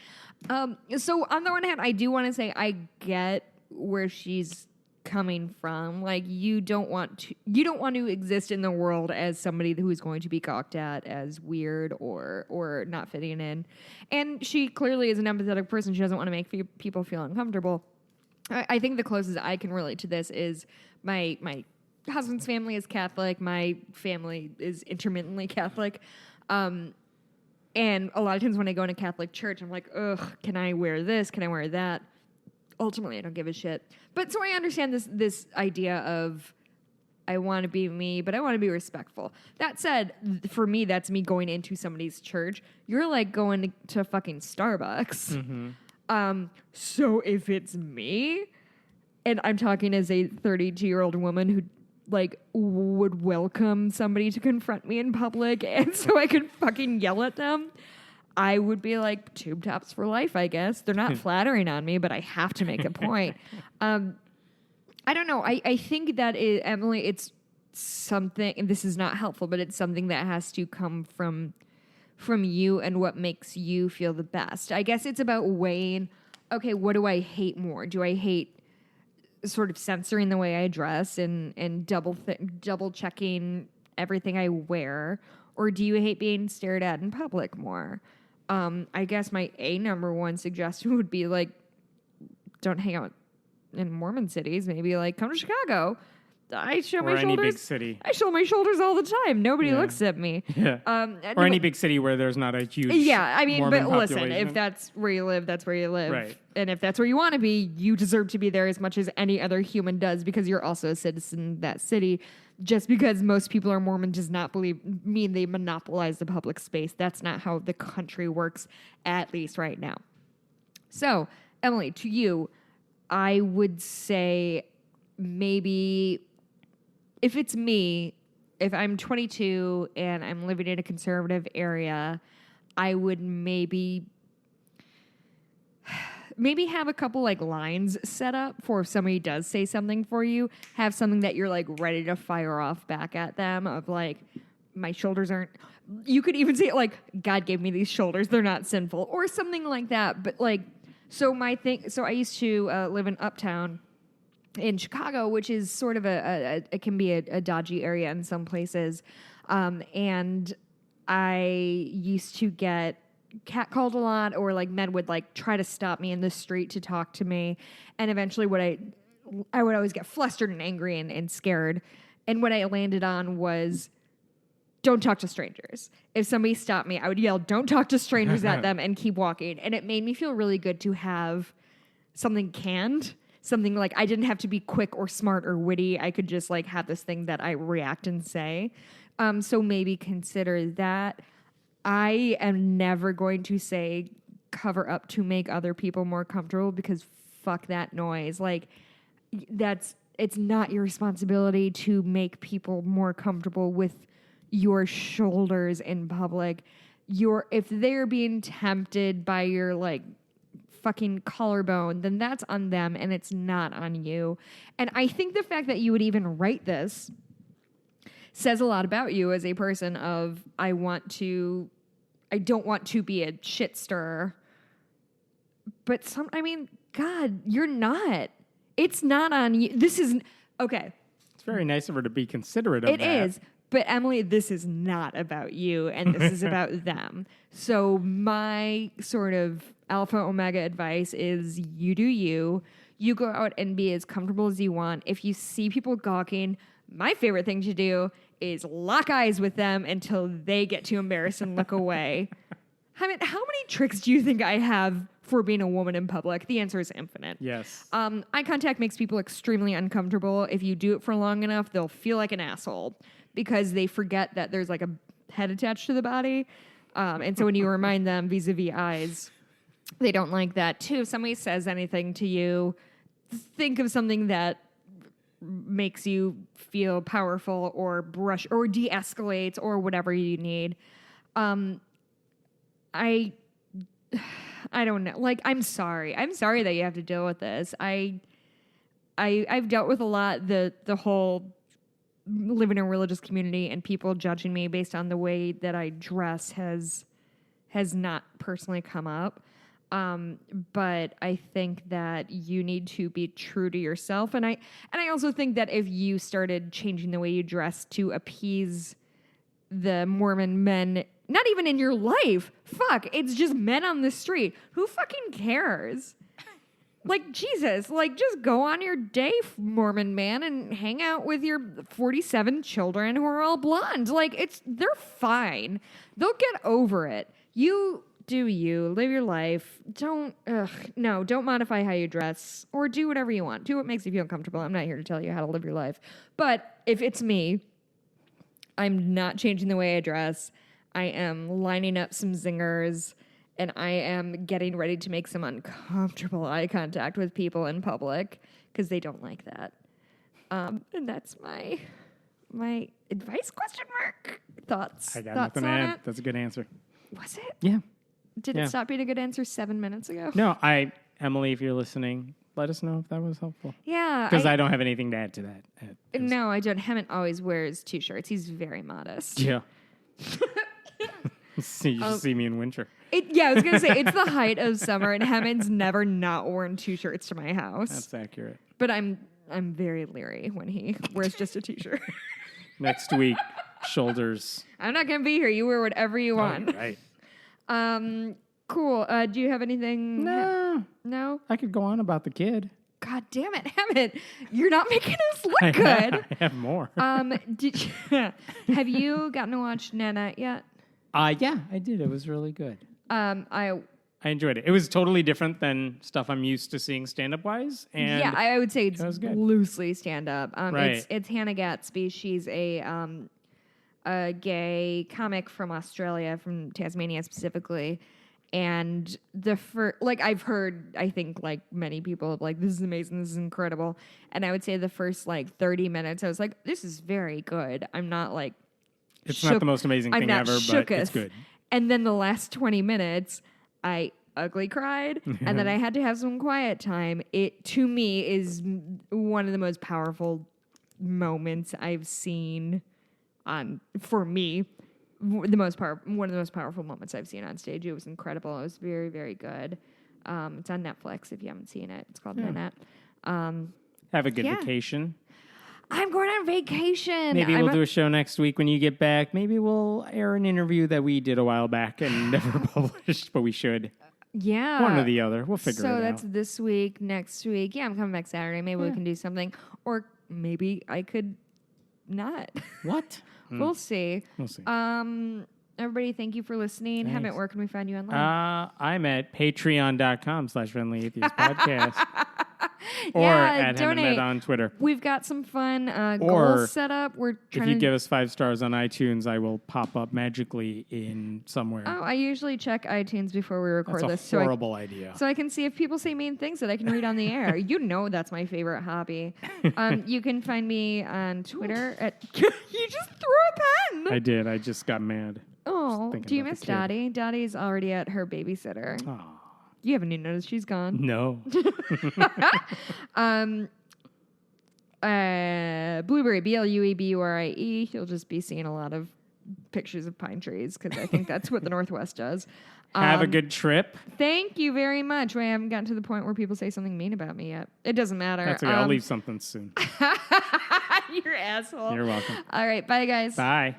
G: So on the one hand, I do want to say I get where she's coming from. Like you don't want to exist in the world as somebody who is going to be gawked at as weird or not fitting in. And she clearly is an empathetic person. She doesn't want to make people feel uncomfortable. I think the closest I can relate to this is my husband's family is Catholic. My family is intermittently Catholic. And a lot of times when I go in a Catholic church, I'm like, ugh, can I wear this? Can I wear that? Ultimately, I don't give a shit. But so I understand this idea of I want to be me, but I want to be respectful. That said, for me, that's me going into somebody's church. You're like going to fucking Starbucks. Mm-hmm. So if it's me, and I'm talking as a 32-year-old woman who like would welcome somebody to confront me in public, and so I could fucking yell at them, I would be like, tube tops for life, I guess. They're not flattering on me, but I have to make a point. I don't know. I think that Emily, it's something, and this is not helpful, but it's something that has to come from you and what makes you feel the best. I guess it's about weighing, okay, what do I hate more? Do I hate sort of censoring the way I dress and double checking everything I wear? Or do you hate being stared at in public more? I guess my number one suggestion would be like, don't hang out in Mormon cities. Maybe like come to Chicago. I show my shoulders.
F: Any big city.
G: I show my shoulders all the time. Nobody looks at me.
F: Yeah. Or any big city where there's not a huge.
G: Yeah, I mean,
F: Mormon
G: but listen,
F: population.
G: if that's where you live, that's where you live.
F: Right.
G: And if that's where you want to be, you deserve to be there as much as any other human does because you're also a citizen of that city. Just because most people are Mormon does not mean they monopolize the public space. That's not how the country works, at least right now. So, Emily, to you, I would say maybe if it's me, if I'm 22 and I'm living in a conservative area, I would maybe have a couple like lines set up for if somebody does say something for you, have something that you're like ready to fire off back at them of like, my shoulders aren't, you could even say like, God gave me these shoulders, they're not sinful or something like that. But like, so I used to live in Uptown in Chicago, which is sort of it can be a dodgy area in some places. And I used to get catcalled a lot, or like men would like try to stop me in the street to talk to me. And eventually I would always get flustered and angry and scared. And what I landed on was, don't talk to strangers. If somebody stopped me, I would yell, don't talk to strangers at them and keep walking. And it made me feel really good to have something canned. Something like I didn't have to be quick or smart or witty. I could just like have this thing that I react and say. So maybe consider that. I am never going to say cover up to make other people more comfortable because fuck that noise. Like it's not your responsibility to make people more comfortable with your shoulders in public. If they're being tempted by your like fucking collarbone, then that's on them and it's not on you. And I think the fact that you would even write this says a lot about you as a person of, I want to I don't want to be a shit stirrer. But God, you're not. It's not on you. This is okay.
F: It's very nice of her to be considerate of that.
G: It is. But Emily, this is not about you, and this is about them. So my sort of alpha omega advice is you do you. You go out and be as comfortable as you want. If you see people gawking, my favorite thing to do is lock eyes with them until they get too embarrassed and look away. I mean, how many tricks do you think I have for being a woman in public? The answer is infinite.
F: Yes.
G: Eye contact makes people extremely uncomfortable. If you do it for long enough, they'll feel like an asshole because they forget that there's like a head attached to the body. And so when you remind them vis-a-vis eyes, they don't like that too. If somebody says anything to you, think of something that makes you feel powerful or brush or de-escalates or whatever you need. I don't know. Like, I'm sorry. I'm sorry that you have to deal with this. I've dealt with a lot. The whole living in a religious community and people judging me based on the way that I dress has not personally come up. But I think that you need to be true to yourself. And I also think that if you started changing the way you dress to appease the Mormon men, not even in your life, it's just men on the street. Who fucking cares? Like, Jesus, like, just go on your day, Mormon man, and hang out with your 47 children who are all blonde. Like, they're fine. They'll get over it. You do you. Live your life. Don't modify how you dress or do whatever you want. Do what makes you feel comfortable. I'm not here to tell you how to live your life. But if it's me, I'm not changing the way I dress. I am lining up some zingers, and I am getting ready to make some uncomfortable eye contact with people in public because they don't like that. And that's my advice, question mark? Thoughts?
F: I got
G: Thoughts
F: nothing to
G: on
F: add.
G: it?
F: That's a good answer.
G: Was it?
F: Yeah.
G: Did it stop being a good answer 7 minutes ago?
F: No, Emily, if you're listening, let us know if that was helpful.
G: Yeah.
F: Because I don't have anything to add to that.
G: No, I don't. Hammond always wears T-shirts. He's very modest.
F: Yeah. You should see me in winter.
G: I was going to say, it's the height of summer, and Hammond's never not worn 2 shirts to my house.
F: That's accurate.
G: But I'm very leery when he wears just a T-shirt.
F: Next week, shoulders.
G: I'm not going to be here. You wear whatever you want.
F: Right.
G: Cool. Do you have anything?
F: No.
G: No?
F: I could go on about the kid.
G: God damn it, Hammond. You're not making us look good.
F: I have more.
G: Have you gotten to watch Nanette yet?
F: Yeah, I did. It was really good.
G: I
F: enjoyed it. It was totally different than stuff I'm used to seeing stand-up wise. And
G: yeah, I would say it's
F: good.
G: loosely stand-up.
F: Right.
G: It's Hannah Gatsby. She's a gay comic from Australia, from Tasmania specifically. And I've heard, I think, like many people, like, this is amazing, this is incredible. And I would say the first 30 minutes, I was like, this is very good. I'm not like,
F: it's not the most amazing thing ever, but it's good.
G: And then the last 20 minutes, I ugly cried, and then I had to have some quiet time. It, to me, is one of the most powerful moments I've seen for me. One of the most powerful moments I've seen on stage. It was incredible. It was very, very good. It's on Netflix if you haven't seen it. It's called Nanette.
F: Have a good vacation.
G: I'm going on vacation.
F: Maybe we'll do a show next week when you get back. Maybe we'll air an interview that we did a while back and never published, but we should.
G: Yeah.
F: One or the other. We'll figure it out.
G: So that's this week, next week. Yeah, I'm coming back Saturday. Maybe we can do something. Or maybe I could not.
F: What?
G: We'll see.
F: We'll see.
G: Everybody, thank you for listening.
F: Thanks.
G: Hammett, where can we find you online?
F: I'm at patreon.com/Friendly Atheist Podcast. Or
G: yeah,
F: at
G: donate.
F: Hammett on Twitter.
G: We've got some fun
F: Or
G: goals set up. We're trying
F: If you give us 5 stars on iTunes, I will pop up magically in somewhere.
G: Oh, I usually check iTunes before we record
F: That's
G: this.
F: a horrible idea.
G: So I can see if people say mean things that I can read on the air. You know that's my favorite hobby. You can find me on Twitter at... You just threw a pen!
F: I did. I just got mad.
G: Oh, do you
F: about
G: miss
F: the kid.
G: Dottie? Dottie's already at her babysitter.
F: Oh.
G: You haven't even noticed she's gone.
F: No.
G: Blueberry, BLUEBURIE. You'll just be seeing a lot of pictures of pine trees because I think that's what the Northwest does.
F: Have a good trip.
G: Thank you very much. I haven't gotten to the point where people say something mean about me yet. It doesn't matter.
F: That's okay. I'll leave something soon.
G: You're an asshole.
F: You're welcome.
G: All right. Bye, guys.
F: Bye.